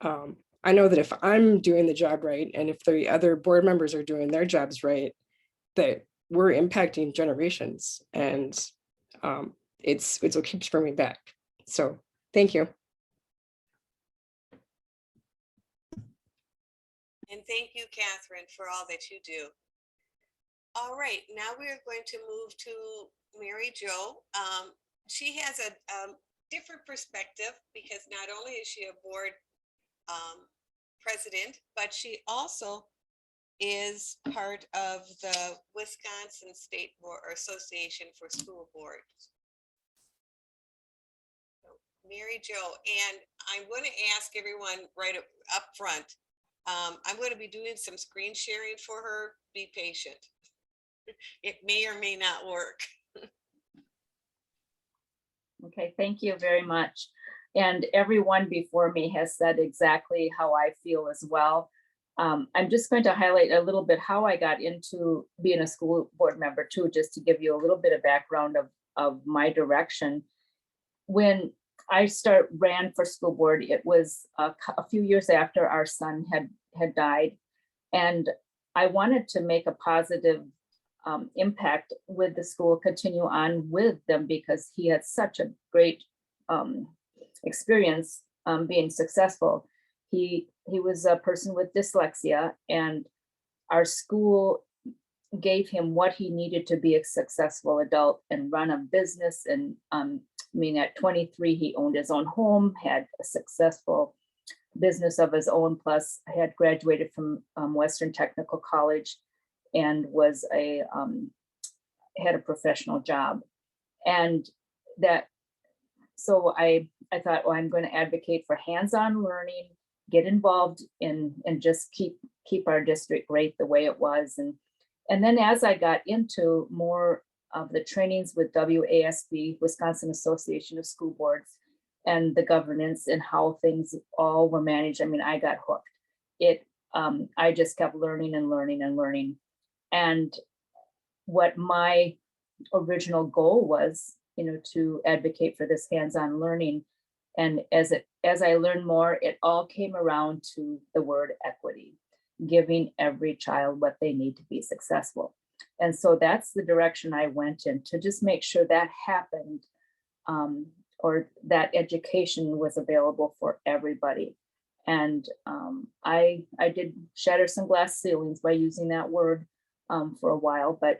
I know that if I'm doing the job right, and if the other board members are doing their jobs right, that we're impacting generations, and it's what keeps bringing me back. So thank you. And thank you, Catherine, for all that you do. All right, now we're going to move to Mary Jo. She has a different perspective, because not only is she a board president, but she also is part of the Wisconsin State Board or Association for School Boards. So, Mary Jo, and I'm going to ask everyone right up front. I'm going to be doing some screen sharing for her. Be patient. It may or may not work. Okay, thank you very much. And everyone before me has said exactly how I feel as well. I'm just going to highlight a little bit how I got into being a school board member too, just to give you a little bit of background of my direction. When I ran for school board, it was a few years after our son had died. And I wanted to make a positive impact with the school, continue on with them, because he had such a great experience being successful. He was a person with dyslexia, and our school gave him what he needed to be a successful adult and run a business. And at 23, he owned his own home, had a successful business of his own, plus had graduated from Western Technical College and was a had a professional job. And that, so I thought, well, I'm going to advocate for hands-on learning, get involved in, and just keep our district great the way it was. And then as I got into more of the trainings with WASB, Wisconsin Association of School Boards, and the governance and how things all were managed, I mean, I got hooked. I just kept learning and learning and learning. And what my original goal was, to advocate for this hands-on learning. And as I learned more, it all came around to the word equity, giving every child what they need to be successful. And so that's the direction I went in, to just make sure that happened, or that education was available for everybody. And I did shatter some glass ceilings by using that word for a while, but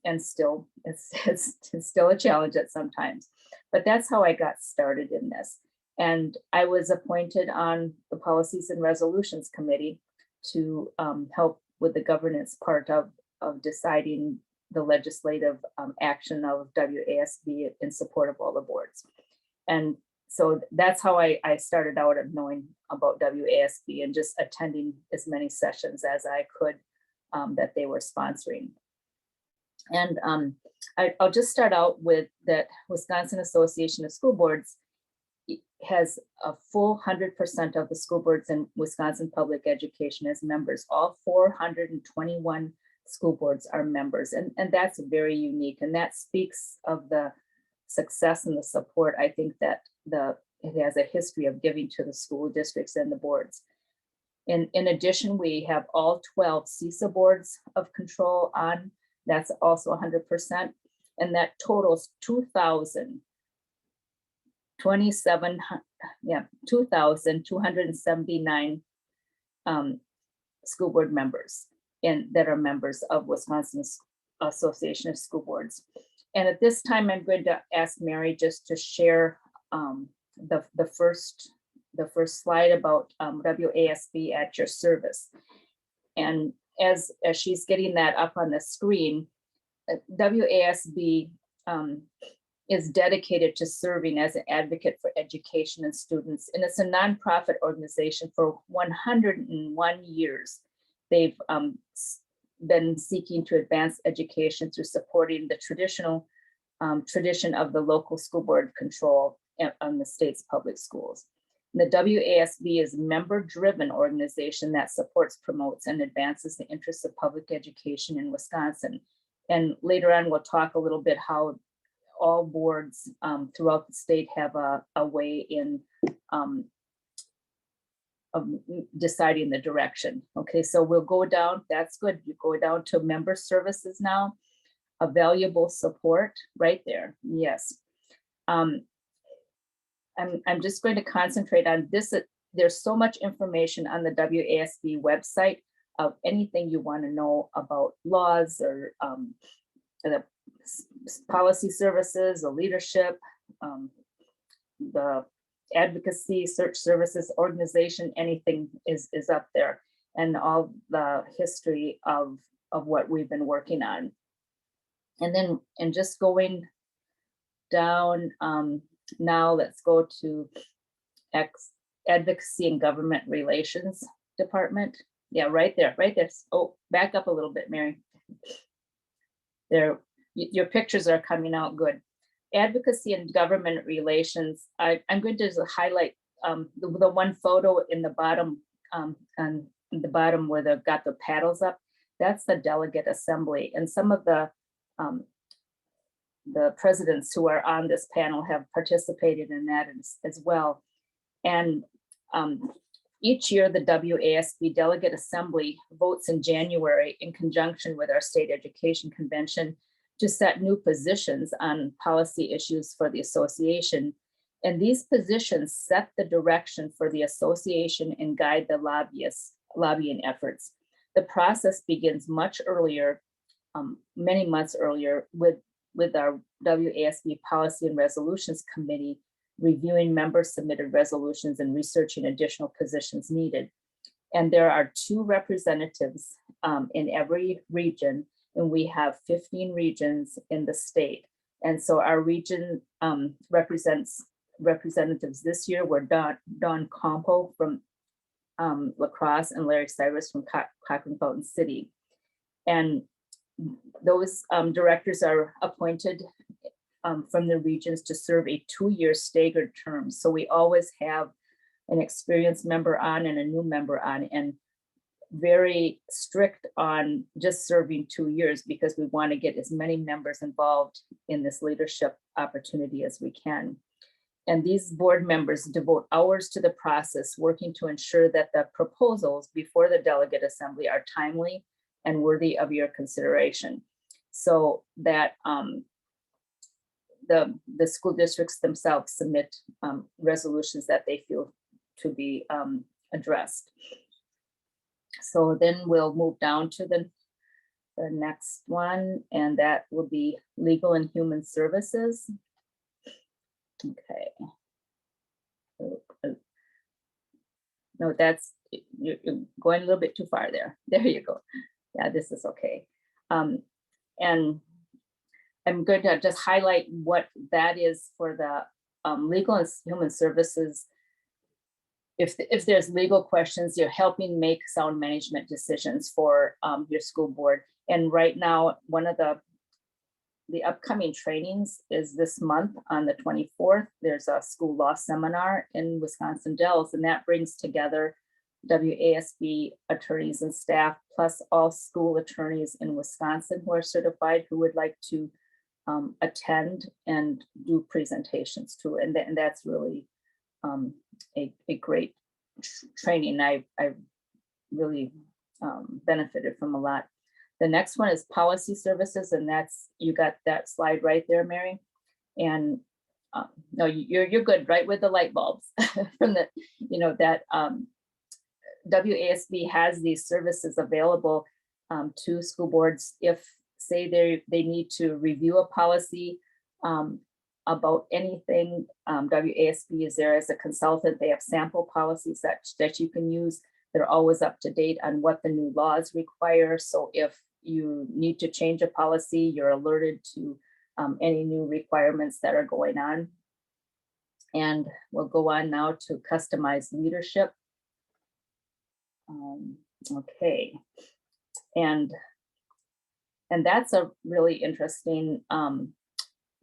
and still it's still a challenge at sometimes. But that's how I got started in this. And I was appointed on the Policies and Resolutions Committee to help with the governance part of deciding the legislative action of WASB in support of all the boards. And so that's how I started out of knowing about WASB and just attending as many sessions as I could that they were sponsoring. And I'll just start out with that Wisconsin Association of School Boards has a full 100% of the school boards in Wisconsin public education as members. All 421 school boards are members, and that's very unique. And that speaks of the success and the support, I think, that it has a history of giving to the school districts and the boards. In addition, we have all 12 CISA boards of control on. That's also 100%. And that totals 2,279 school board members that are members of Wisconsin Association of School Boards. And at this time, I'm going to ask Mary just to share the first slide about WASB at your service. And as she's getting that up on the screen, WASB is dedicated to serving as an advocate for education and students. And it's a nonprofit organization. For 101 years. They've been seeking to advance education through supporting the tradition of the local school board control on the state's public schools. The WASB is a member-driven organization that supports, promotes, and advances the interests of public education in Wisconsin. And later on, we'll talk a little bit how all boards throughout the state have a way in of deciding the direction. Okay, so we'll go down, that's good. You go down to member services now, a valuable support right there, yes. I'm just going to concentrate on this. There's so much information on the WASB website of anything you want to know about laws or the policy services, the leadership, the advocacy, search services, organization, anything is up there, and all the history of what we've been working on. And just going down, now let's go to Advocacy and Government Relations Department. Yeah, right there. Oh, back up a little bit, Mary. There, your pictures are coming out good. Advocacy and Government Relations. I'm going to highlight the one photo in the bottom, on the bottom where they've got the paddles up. That's the delegate assembly, and some of the presidents who are on this panel have participated in that as well. And each year, the WASB Delegate Assembly votes in January in conjunction with our state education convention to set new positions on policy issues for the association. And these positions set the direction for the association and guide the lobbying efforts. The process begins much earlier, many months earlier, with our WASB Policy and Resolutions Committee reviewing member-submitted resolutions and researching additional positions needed. And there are 2 representatives in every region, and we have 15 regions in the state. And so our region representatives this year were Don Campo from La Crosse and Larry Cyrus from Cochrane Fountain City. And those directors are appointed from the regions to serve a 2-year staggered term. So we always have an experienced member on and a new member on, and very strict on just serving 2 years because we want to get as many members involved in this leadership opportunity as we can. And these board members devote hours to the process, working to ensure that the proposals before the delegate assembly are timely and worthy of your consideration, so that the school districts themselves submit resolutions that they feel to be addressed. So then we'll move down to the next one, and that will be Legal and Human Services. Okay. No, that's, you're going a little bit too far there. There you go. Yeah, this is okay. And I'm going to just highlight what that is for the Legal and Human Services. If there's legal questions, you're helping make sound management decisions for your school board. And right now, one of the upcoming trainings is this month on the 24th. There's a school law seminar in Wisconsin Dells, and that brings together WASB attorneys and staff, plus all school attorneys in Wisconsin who are certified, who would like to attend and do presentations too. And that's really a great training. I really benefited from a lot. The next one is policy services, and that's, you got that slide right there, Mary. And no, you're good, right, with the light bulbs from the, that WASB has these services available to school boards if, say, they need to review a policy about anything. WASB is there as a consultant. They have sample policies that you can use. They're always up to date on what the new laws require. So if you need to change a policy, you're alerted to any new requirements that are going on. And we'll go on now to customized leadership. Okay, and that's a really interesting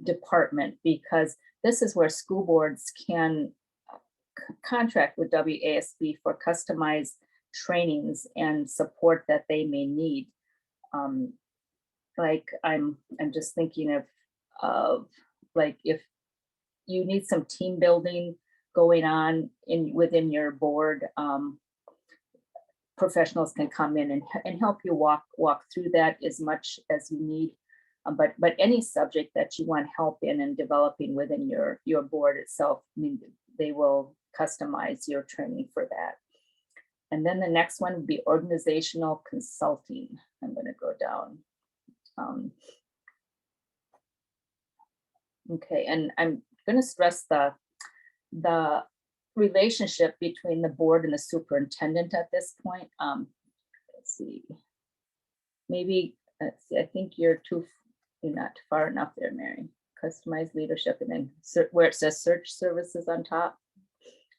department, because this is where school boards can contract with WASB for customized trainings and support that they may need. Like I'm just thinking of like if you need some team building going on within your board, professionals can come in and help you walk through that as much as you need. But any subject that you want help in and developing within your board itself, I mean, they will customize your training for that. And then the next one would be organizational consulting. I'm going to go down. Okay, and I'm going to stress the relationship between the board and the superintendent at this point. Let's see. Maybe I think you're not far enough there, Mary. Customized leadership, and then where it says search services on top.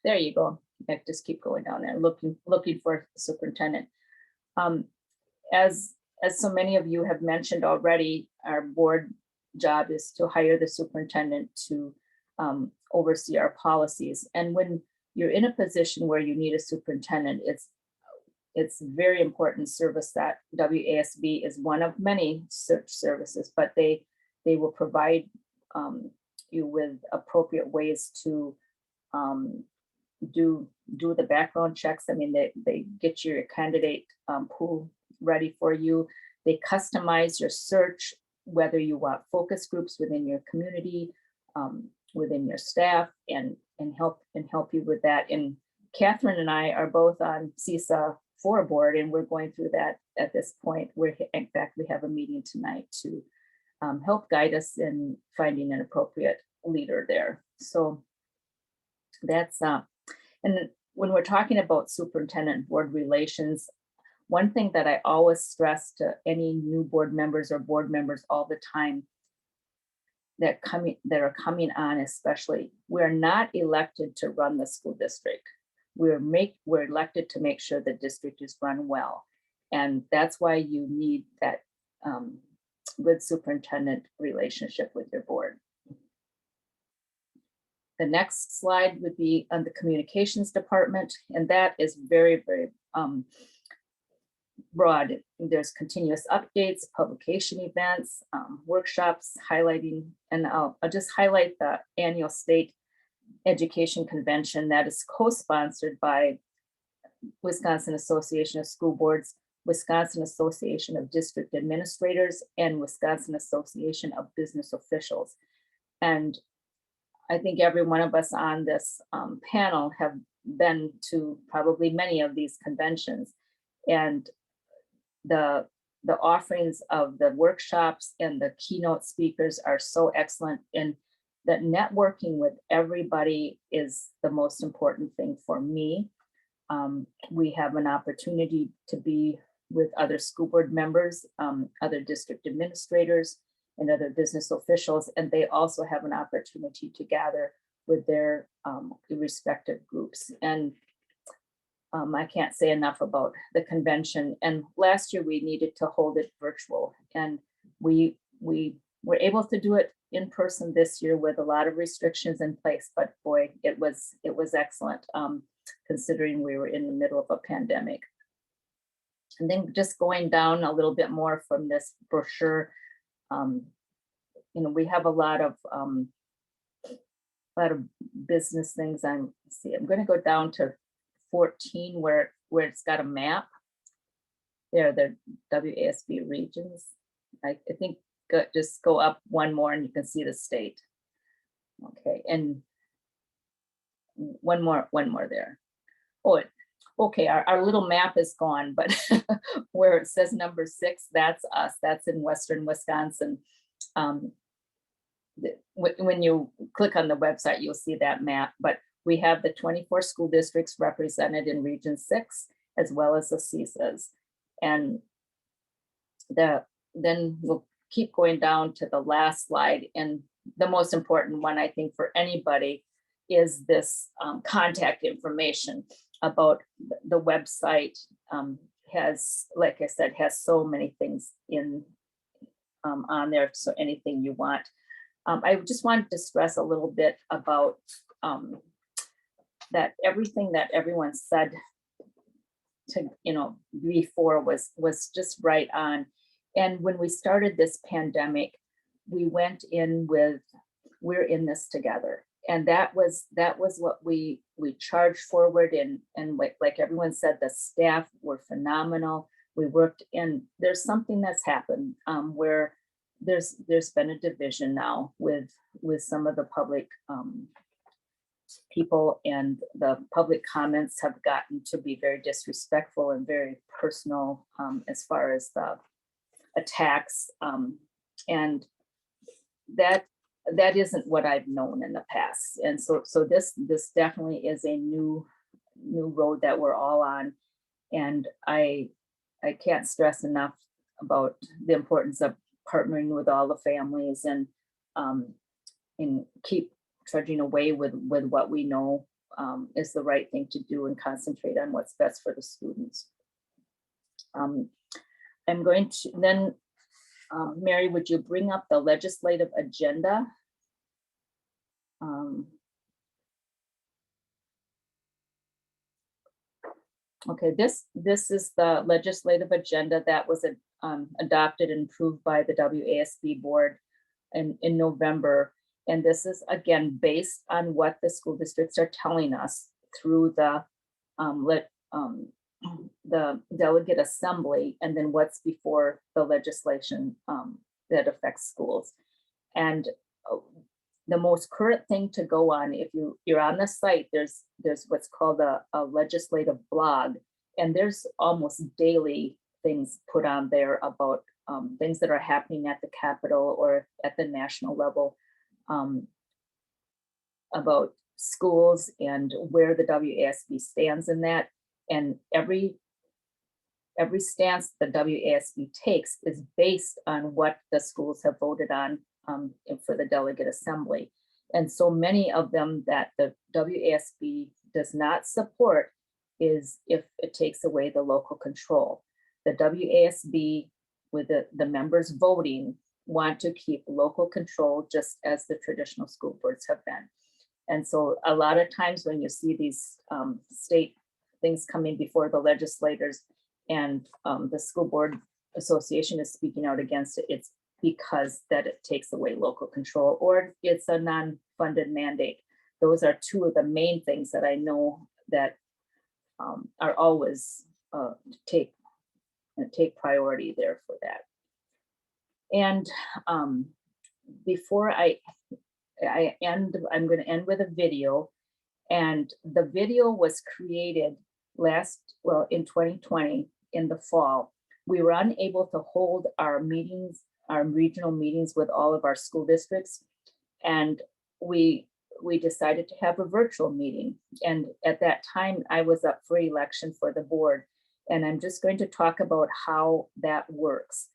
There you go. I just keep going down there, looking for superintendent. As so many of you have mentioned already, our board job is to hire the superintendent to oversee our policies. And when you're in a position where you need a superintendent, it's very important service that WASB is one of many search services, but they will provide you with appropriate ways to do the background checks. I mean, they get your candidate pool ready for you. They customize your search, whether you want focus groups within your community, within your staff, and help you with that. And Catherine and I are both on CISA 4 board, and we're going through that at this point. In fact, we have a meeting tonight to help guide us in finding an appropriate leader there. So that's and when we're talking about superintendent board relations, one thing that I always stress to any new board members or board members all the time that are coming on, especially, we're not elected to run the school district. We're elected to make sure the district is run well. And that's why you need that good superintendent relationship with your board. The next slide would be on the communications department, and that is very, very broad. There's continuous updates, publication events, workshops highlighting, and I'll just highlight the annual state education convention that is co-sponsored by Wisconsin Association of School Boards, Wisconsin Association of District Administrators, and Wisconsin Association of Business Officials. And I think every one of us on this panel have been to probably many of these conventions. And the offerings of the workshops and the keynote speakers are so excellent, and that networking with everybody is the most important thing for me. We have an opportunity to be with other school board members, other district administrators, and other business officials, and they also have an opportunity to gather with their respective groups. And I can't say enough about the convention. And last year we needed to hold it virtual, and we were able to do it in person this year with a lot of restrictions in place. But boy, it was excellent, considering we were in the middle of a pandemic. And then just going down a little bit more from this brochure, we have a lot of business things. I'm going to go down to 14 where it's got a map. There, the WASB regions. I think just go up one more and you can see the state. Okay, and one more there. Oh, okay, our little map is gone, but where it says number 6, that's us. That's in Western Wisconsin. When you click on the website, you'll see that map, but we have the 24 school districts represented in Region 6, as well as the CSAs. And then we'll keep going down to the last slide. And the most important one, I think, for anybody is this contact information about the website. Has, like I said, has so many things in on there, so anything you want. I just wanted to stress a little bit about that everything that everyone said before was just right on. And when we started this pandemic, we went in with, we're in this together. And that was what we charged forward, and like everyone said, the staff were phenomenal. We worked in, there's something that's happened where there's been a division now with some of the public people, and the public comments have gotten to be very disrespectful and very personal as far as the attacks, and that isn't what I've known in the past. And so this definitely is a new road that we're all on. And I can't stress enough about the importance of partnering with all the families and keep trudging away with what we know is the right thing to do, and concentrate on what's best for the students. I'm going to then, Mary, would you bring up the legislative agenda? Okay, this is the legislative agenda that was adopted and approved by the WASB board in November. And this is, again, based on what the school districts are telling us through the delegate assembly, and then what's before the legislation that affects schools. And the most current thing to go on, if you're on the site, there's what's called a legislative blog, and there's almost daily things put on there about things that are happening at the Capitol or at the national level, about schools and where the WASB stands in that. And every every stance the WASB takes is based on what the schools have voted on for the delegate assembly. And so many of them that the WASB does not support is if it takes away the local control. The WASB, with the members voting, want to keep local control just as the traditional school boards have been. And so a lot of times when you see these state things coming before the legislators and the school board association is speaking out against it, it's because that it takes away local control or it's a non-funded mandate. Those are two of the main things that I know that are always take priority there for that. And before I end, I'm going to end with a video. And the video was created in 2020 in the fall. We were unable to hold our meetings, our regional meetings with all of our school districts. And we decided to have a virtual meeting. And at that time, I was up for election for the board. And I'm just going to talk about how that works.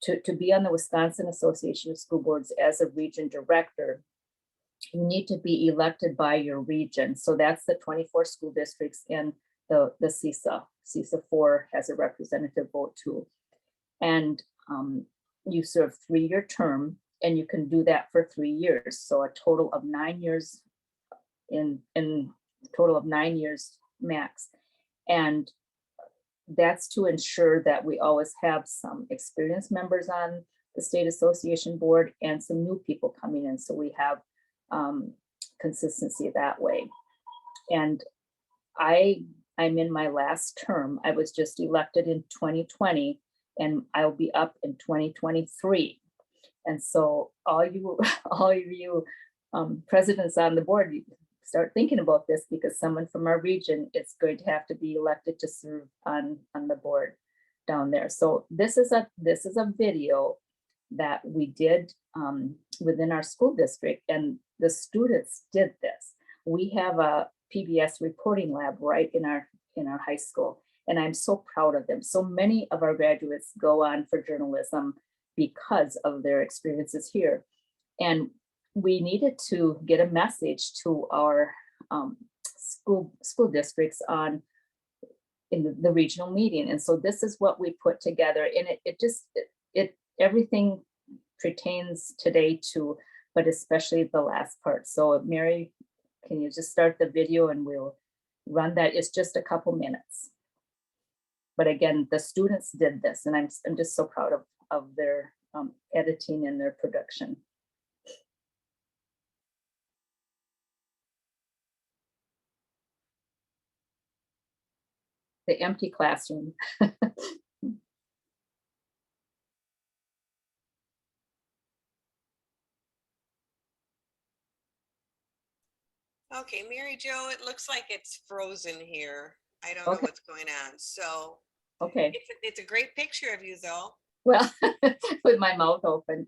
To be on the Wisconsin Association of School Boards as a region director, you need to be elected by your region. So that's the 24 school districts and the CISA. CISA 4 has a representative vote too. And you serve 3-year term, and you can do that for 3 years. So a total of 9 years in total of 9 years max. And that's to ensure that we always have some experienced members on the state association board and some new people coming in. So we have consistency that way. And I'm in my last term. I was just elected in 2020 and I'll be up in 2023. And so all of you presidents on the board, start thinking about this, because someone from our region is going to have to be elected to serve on the board down there. So this is a video that we did within our school district, and the students did this. We have a PBS reporting lab right in our high school, and I'm so proud of them. So many of our graduates go on for journalism because of their experiences here. And we needed to get a message to our school districts in the regional meeting. And so this is what we put together, and it everything pertains today to, but especially the last part. So Mary, can you just start the video and we'll run that? It's just a couple minutes. But again, the students did this, and I'm just so proud of their editing and their production. The empty classroom. Okay, Mary Jo, it looks like it's frozen here. I don't know what's going on. So Okay. It's a great picture of you though. Well, with my mouth open.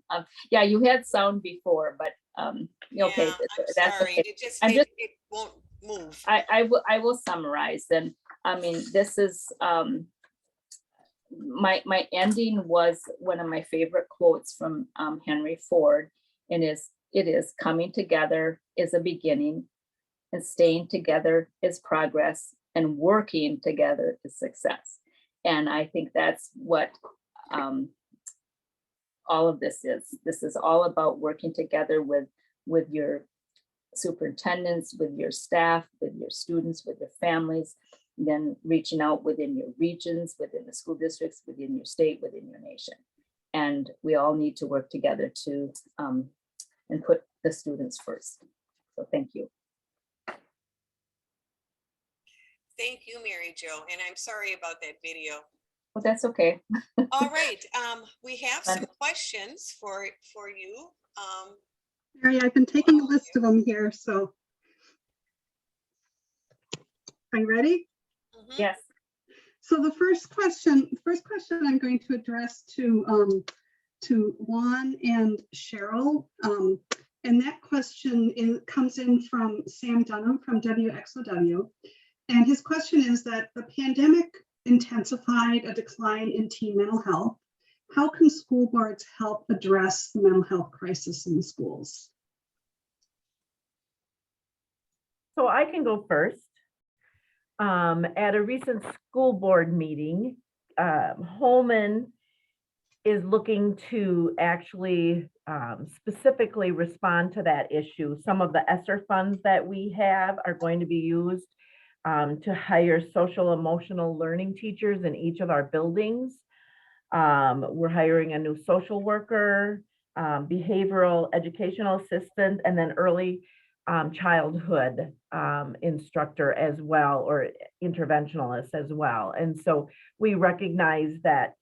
Yeah, you had sound before, but okay, Yeah, I'm that's sorry. okay. It won't move. I will summarize. And I mean, this is my ending was one of my favorite quotes from Henry Ford, and it is coming together is a beginning, and staying together is progress, and working together is success. And I think that's what all of this is. This is all about working together with your superintendents, with your staff, with your students, with your families, then reaching out within your regions, within the school districts, within your state, within your nation. And we all need to work together to and put the students first. So thank you. Thank you, Mary Jo. And I'm sorry about that video. Well, that's okay. All right. We have some questions for you. Mary, I've been taking a list of them here, so. Are you ready? Mhm. Yes. So the first question I'm going to address to Juan and Cheryl. And that question comes in from Sam Dunham from WXOW. And his question is that the pandemic intensified a decline in teen mental health. How can school boards help address the mental health crisis in the schools? So I can go first. At a recent school board meeting, Holmen is looking to actually specifically respond to that issue. Some of the ESSER funds that we have are going to be used to hire social emotional learning teachers in each of our buildings. We're hiring a new social worker, behavioral educational assistant, and then early childhood instructor as well, or interventionalist as well. And so we recognize that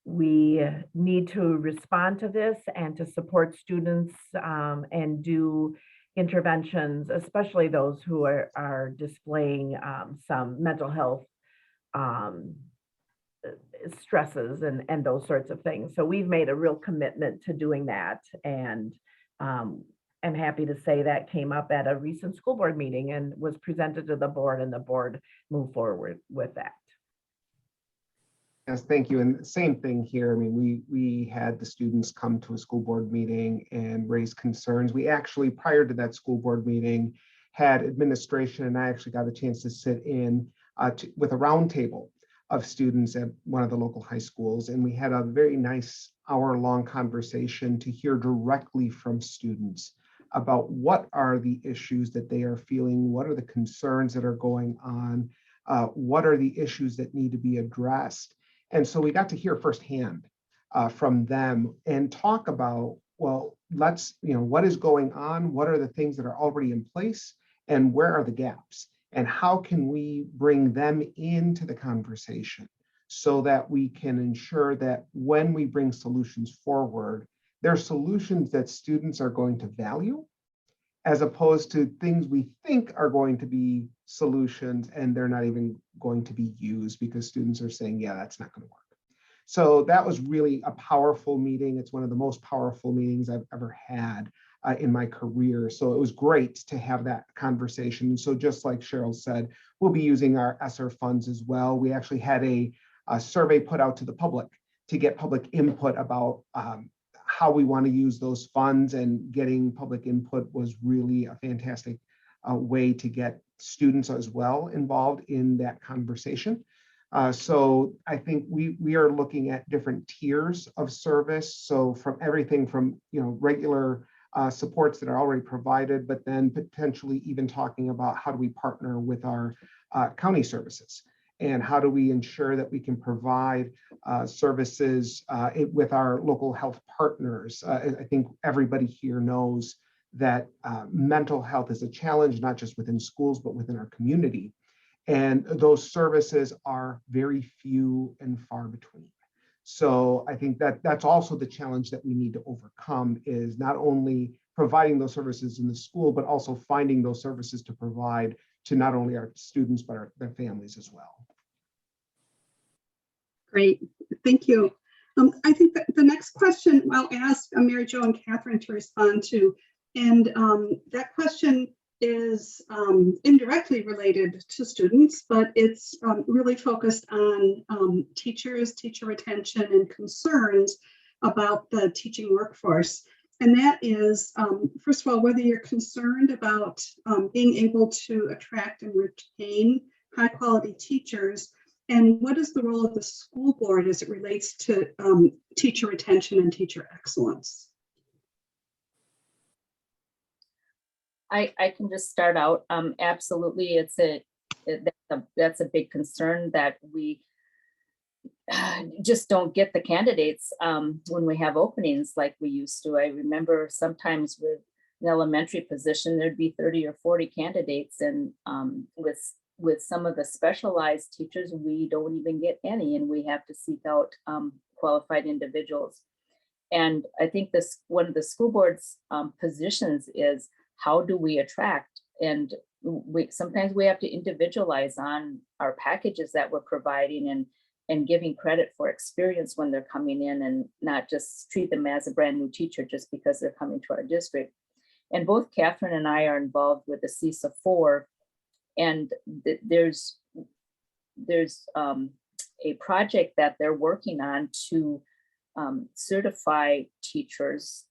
we need to respond to this and to support students and do interventions, especially those who are displaying some mental health stresses and those sorts of things. So we've made a real commitment to doing that. And I'm happy to say that came up at a recent school board meeting and was presented to the board, and the board moved forward with that. Yes, thank you. And same thing here. I mean, we had the students come to a school board meeting and raise concerns. We actually, prior to that school board meeting, had administration, and I actually got a chance to sit in with a roundtable of students at one of the local high schools. And we had a very nice hour-long conversation to hear directly from students about what are the issues that they are feeling, what are the concerns that are going on, what are the issues that need to be addressed. And so we got to hear firsthand from them and talk about, well, what is going on? What are the things that are already in place? And where are the gaps? And how can we bring them into the conversation so that we can ensure that when we bring solutions forward, they're solutions that students are going to value, as opposed to things we think are going to be solutions and they're not even going to be used because students are saying, yeah, that's not going to work. So that was really a powerful meeting. It's one of the most powerful meetings I've ever had in my career. So it was great to have that conversation. So just like Cheryl said, we'll be using our ESSER funds as well. We actually had a survey put out to the public to get public input about how we want to use those funds, and getting public input was really a fantastic way to get students as well involved in that conversation. So I think we are looking at different tiers of service. So from everything from regular supports that are already provided, but then potentially even talking about how do we partner with our county services, and how do we ensure that we can provide services with our local health partners. I think everybody here knows that mental health is a challenge, not just within schools, but within our community. And those services are very few and far between. So I think that that's also the challenge that we need to overcome, is not only providing those services in the school, but also finding those services to provide to not only our students, but their families as well. Great, thank you. I think that the next question I'll ask Mary Jo and Catherine to respond to, and that question is indirectly related to students, but it's really focused on teachers, teacher retention, and concerns about the teaching workforce. And that is, first of all, whether you're concerned about being able to attract and retain high quality teachers, and what is the role of the school board as it relates to teacher retention and teacher excellence? I can just start out. Absolutely, that's a big concern that we just don't get the candidates when we have openings like we used to. I remember sometimes with an elementary position, there'd be 30 or 40 candidates, and with some of the specialized teachers, we don't even get any, and we have to seek out qualified individuals. And I think one of the school board's positions is, how do we attract? And sometimes we have to individualize on our packages that we're providing, and giving credit for experience when they're coming in, and not just treat them as a brand new teacher just because they're coming to our district. And both Catherine and I are involved with the CISA 4, and there's a project that they're working on to certify teachers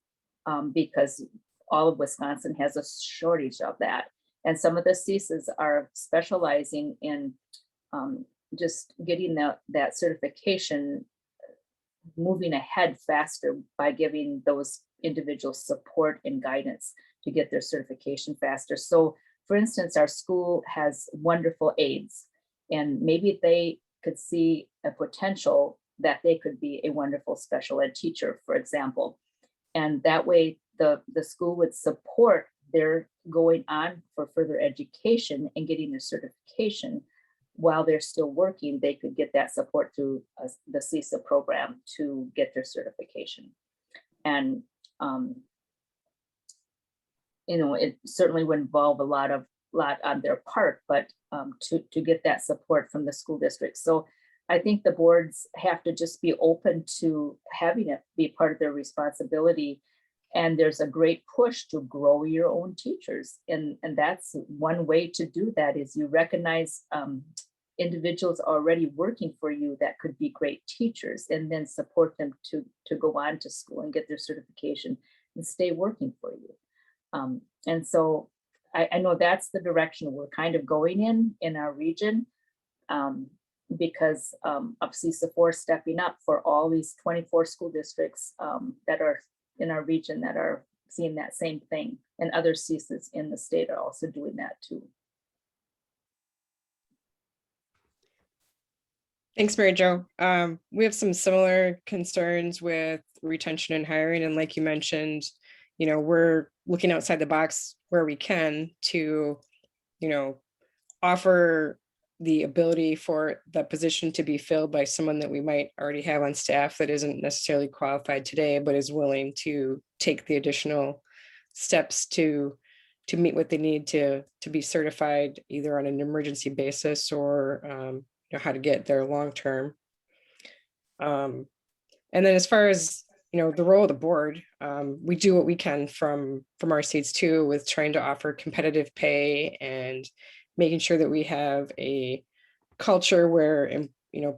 because all of Wisconsin has a shortage of that. And some of the CSAs are specializing in just getting that certification moving ahead faster by giving those individuals support and guidance to get their certification faster. So for instance, our school has wonderful aides, and maybe they could see a potential that they could be a wonderful special ed teacher, for example. And that way the school would support their going on for further education and getting their certification. While they're still working, they could get that support through the CSA program to get their certification. And it certainly would involve a lot on their part, but to get that support from the school district. So I think the boards have to just be open to having it be part of their responsibility. And there's a great push to grow your own teachers. And that's one way to do that is you recognize individuals already working for you that could be great teachers, and then support them to go on to school and get their certification and stay working for you. And so I know that's the direction we're kind of going in our region, because of CSA 4 stepping up for all these 24 school districts that are in our region that are seeing that same thing, and other CSAs in the state are also doing that too. Thanks, Mary Jo. We have some similar concerns with retention and hiring. And like you mentioned, we're looking outside the box where we can to, offer the ability for the position to be filled by someone that we might already have on staff that isn't necessarily qualified today, but is willing to take the additional steps to meet what they need to be certified either on an emergency basis or how to get there long term. And then as far as the role of the board, we do what we can from our seats too, with trying to offer competitive pay and making sure that we have a culture where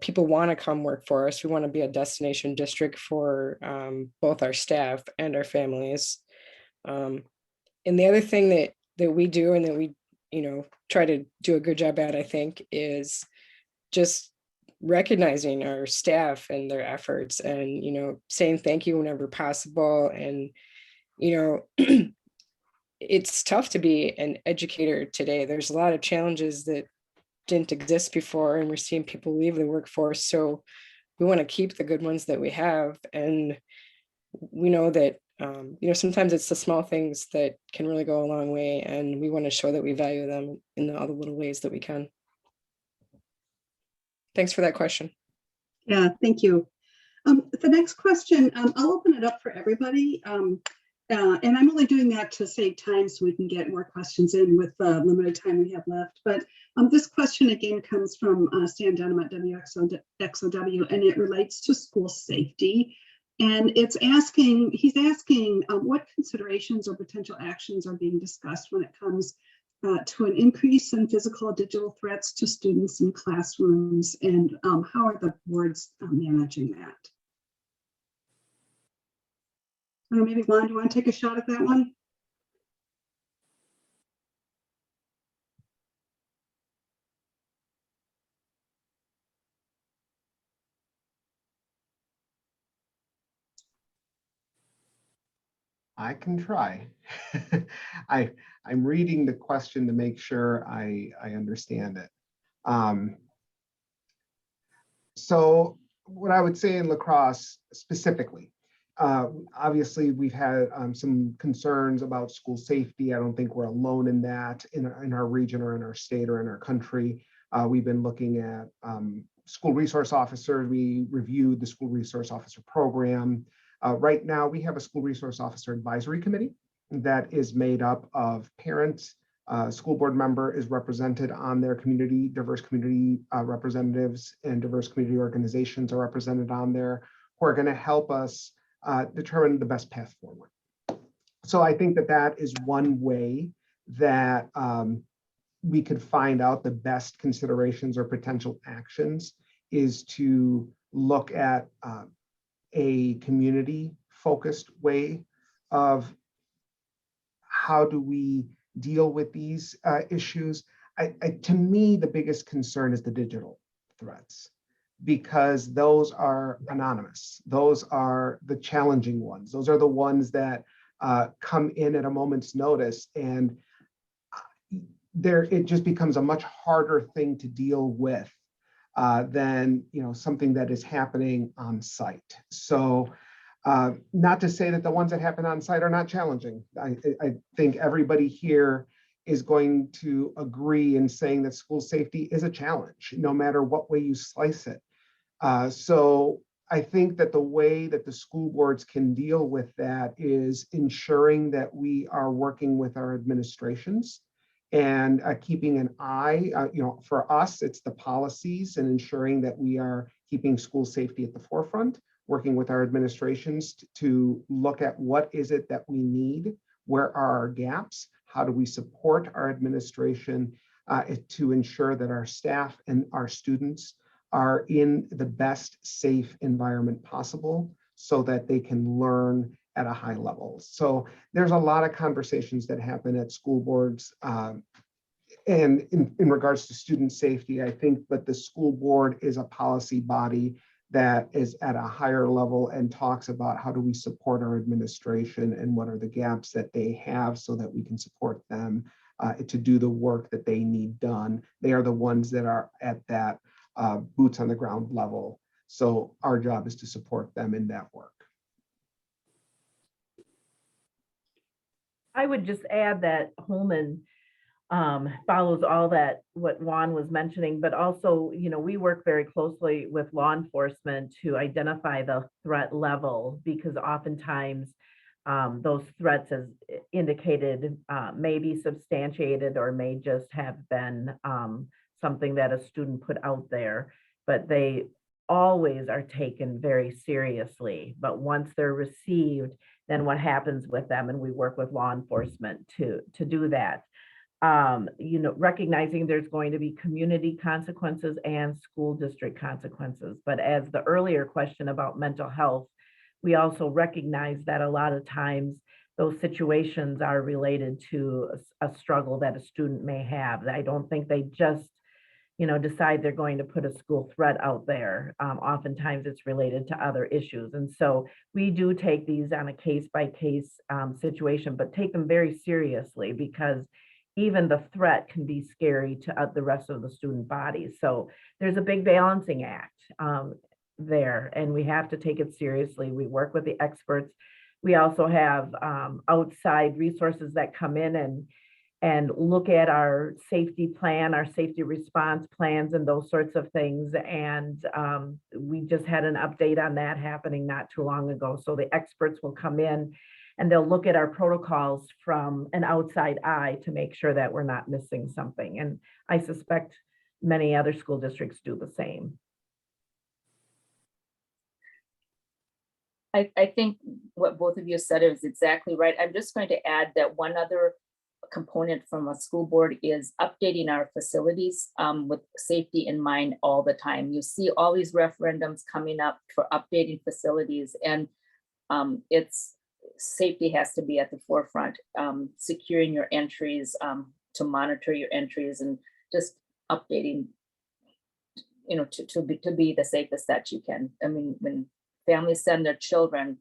people want to come work for us. We want to be a destination district for both our staff and our families. And the other thing that we do and that we try to do a good job at, I think, is just recognizing our staff and their efforts and saying thank you whenever possible. And it's tough to be an educator today. There's a lot of challenges that didn't exist before, and we're seeing people leave the workforce. So we want to keep the good ones that we have, and we know that sometimes it's the small things that can really go a long way, and we want to show that we value them in all the little ways that we can. Thanks for that question. Yeah, thank you. The next question, I'll open it up for everybody. And I'm only doing that to save time so we can get more questions in with the limited time we have left. But this question again comes from Stan Dunham at WXOW, and it relates to school safety. And he's asking what considerations or potential actions are being discussed when it comes to an increase in physical digital threats to students in classrooms, and how are the boards managing that? I don't know, maybe Juan, do you want to take a shot at that one? I can try. I'm reading the question to make sure I understand it. So what I would say in La Crosse specifically, obviously we've had some concerns about school safety. I don't think we're alone in that in our region or in our state or in our country. We've been looking at school resource officers. We reviewed the school resource officer program. Right now, we have a school resource officer advisory committee that is made up of parents. School board member is represented on their community, diverse community representatives and diverse community organizations are represented on there, who are going to help us determine the best path forward. So I think that is one way that we could find out the best considerations or potential actions is to look at a community-focused way of how do we deal with these issues. To me, the biggest concern is the digital threats, because those are anonymous. Those are the challenging ones. Those are the ones that come in at a moment's notice, and it just becomes a much harder thing to deal with than something that is happening on site. So not to say that the ones that happen on site are not challenging. I think everybody here is going to agree in saying that school safety is a challenge, no matter what way you slice it. So I think that the way that the school boards can deal with that is ensuring that we are working with our administrations and keeping an eye, for us, it's the policies and ensuring that we are keeping school safety at the forefront, working with our administrations to look at what is it that we need, where are our gaps, how do we support our administration to ensure that our staff and our students are in the best safe environment possible so that they can learn at a high level. So there's a lot of conversations that happen at school boards. And in regards to student safety, I think that the school board is a policy body that is at a higher level and talks about how do we support our administration and what are the gaps that they have so that we can support them to do the work that they need done. They are the ones that are at that boots on the ground level. So our job is to support them in that work. I would just add that Holmen follows all that, what Juan was mentioning, but also, we work very closely with law enforcement to identify the threat level, because oftentimes those threats, as indicated, may be substantiated or may just have been something that a student put out there, but they always are taken very seriously. But once they're received, then what happens with them? And we work with law enforcement to do that. Recognizing there's going to be community consequences and school district consequences. But as the earlier question about mental health, we also recognize that a lot of times those situations are related to a struggle that a student may have. I don't think they just decide they're going to put a school threat out there. Oftentimes it's related to other issues. And so we do take these on a case-by-case situation, but take them very seriously, because even the threat can be scary to the rest of the student body. So there's a big balancing act there, and we have to take it seriously. We work with the experts. We also have outside resources that come in and look at our safety plan, our safety response plans, and those sorts of things. And we just had an update on that happening not too long ago. So the experts will come in and they'll look at our protocols from an outside eye to make sure that we're not missing something. And I suspect many other school districts do the same. I think what both of you said is exactly right. I'm just going to add that one other component from a school board is updating our facilities with safety in mind all the time. You see all these referendums coming up for updating facilities, and it's safety has to be at the forefront. Securing your entries, to monitor your entries, and just updating, to be the safest that you can. I mean, when families send their children,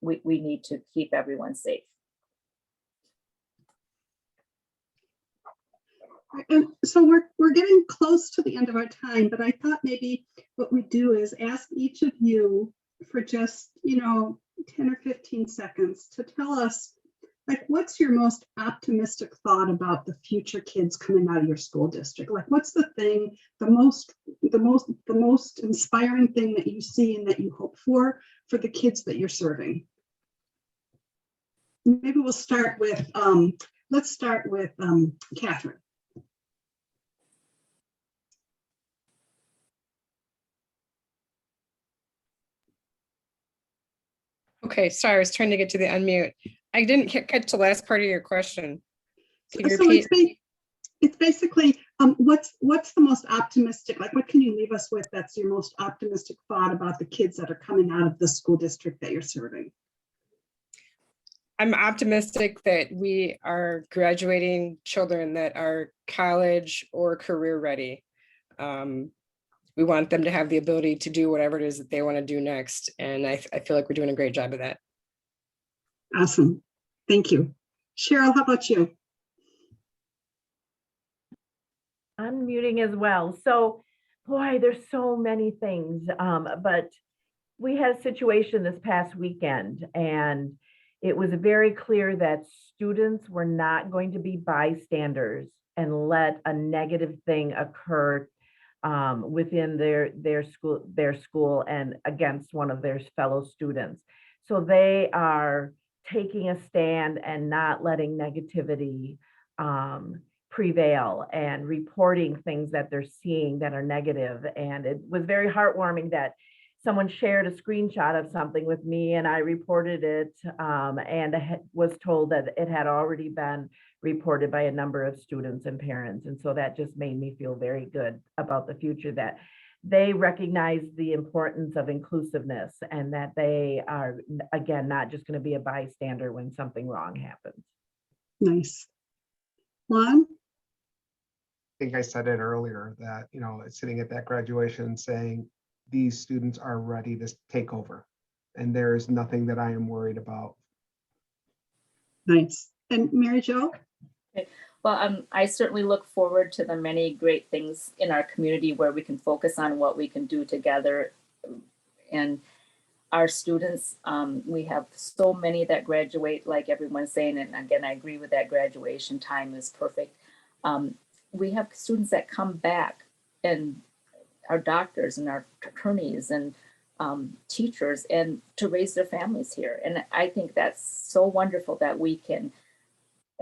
we need to keep everyone safe. And so we're getting close to the end of our time, but I thought maybe what we do is ask each of you for just 10 or 15 seconds to tell us, like, what's your most optimistic thought about the future kids coming out of your school district? Like, what's the thing, the most inspiring thing that you see and that you hope for the kids that you're serving? Maybe we'll start with let's start with Catherine. Okay, sorry, I was trying to get to the unmute. I didn't catch the last part of your question. Can you So repeat? It's basically, what's the most optimistic, like what can you leave us with that's your most optimistic thought about the kids that are coming out of the school district that you're serving? I'm optimistic that we are graduating children that are college or career ready. We want them to have the ability to do whatever it is that they want to do next. And I feel like we're doing a great job of that. Awesome. Thank you. Cheryl, how about you? I'm muting as well. So, boy, there's so many things. But we had a situation this past weekend, and it was very clear that students were not going to be bystanders and let a negative thing occur within their school and against one of their fellow students. So they are taking a stand and not letting negativity prevail and reporting things that they're seeing that are negative. And it was very heartwarming that someone shared a screenshot of something with me, and I reported it, and I was told that it had already been reported by a number of students and parents. And so that just made me feel very good about the future, that they recognize the importance of inclusiveness and that they are, again, not just going to be a bystander when something wrong happens. Nice. Juan? I think I said it earlier that, you know, sitting at that graduation saying these students are ready to take over, and there's nothing that I am worried about. Nice. And Mary Jo? Well, I certainly look forward to the many great things in our community where we can focus on what we can do together. And our students, we have so many that graduate, like everyone's saying, and again, I agree with that, graduation time is perfect. We have students that come back, and our doctors and our attorneys and teachers, and to raise their families here. And I think that's so wonderful that we can,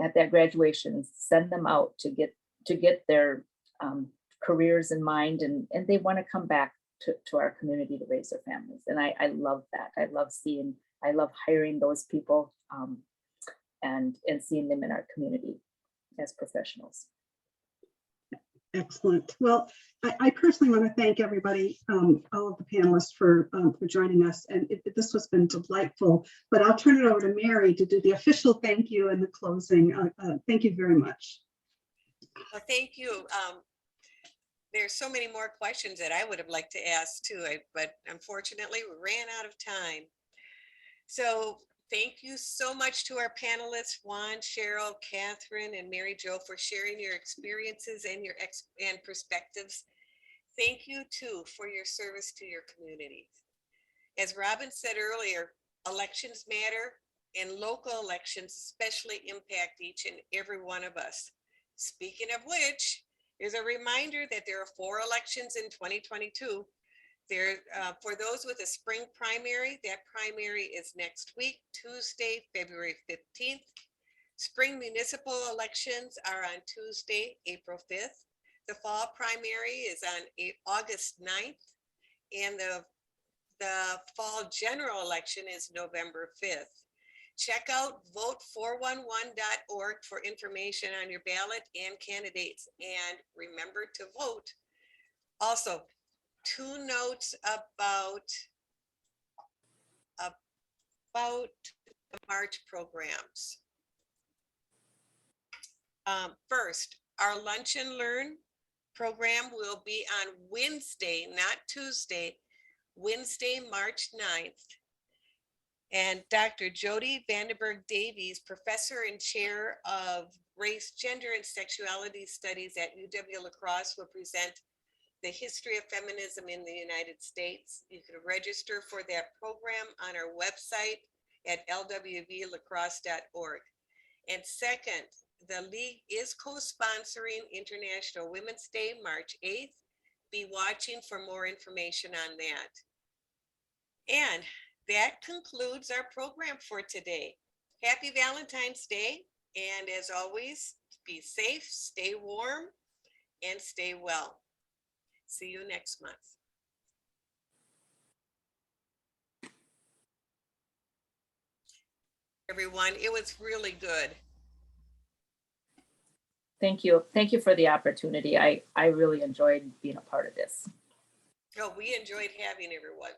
at that graduation, send them out to get their careers in mind, and they want to come back to our community to raise their families. And I love that. I love hiring those people and seeing them in our community as professionals. Excellent. Well, I personally want to thank everybody, all of the panelists for joining us. And this has been delightful, but I'll turn it over to Mary to do the official thank you and the closing. Thank you very much. Well, thank you. There's so many more questions that I would have liked to ask too, but unfortunately we ran out of time. So thank you so much to our panelists, Juan, Cheryl, Catherine, and Mary Jo, for sharing your experiences and your perspectives. Thank you too for your service to your communities. As Robin said earlier, elections matter, and local elections especially impact each and every one of us. Speaking of which, there's a reminder that there are 4 elections in 2022. For those with a spring primary, that primary is next week, Tuesday, February 15th. Spring municipal elections are on Tuesday, April 5th. The fall primary is on August 9th. And the fall general election is November 5th. Check out vote411.org for information on your ballot and candidates. And remember to vote. Also, 2 notes about the March programs. First, our Lunch and Learn program will be on Wednesday, not Tuesday, Wednesday, March 9th. And Dr. Jody Vandenberg Davies, professor and chair of race, gender, and sexuality studies at UW-La Crosse, will present the history of feminism in the United States. You can register for that program on our website at lwvlacrosse.org. And second, the League is co-sponsoring International Women's Day, March 8th. Be watching for more information on that. And that concludes our program for today. Happy Valentine's Day. And as always, be safe, stay warm, and stay well. See you next month. Everyone, it was really good. Thank you. Thank you for the opportunity. I really enjoyed being a part of this. Oh, we enjoyed having everyone.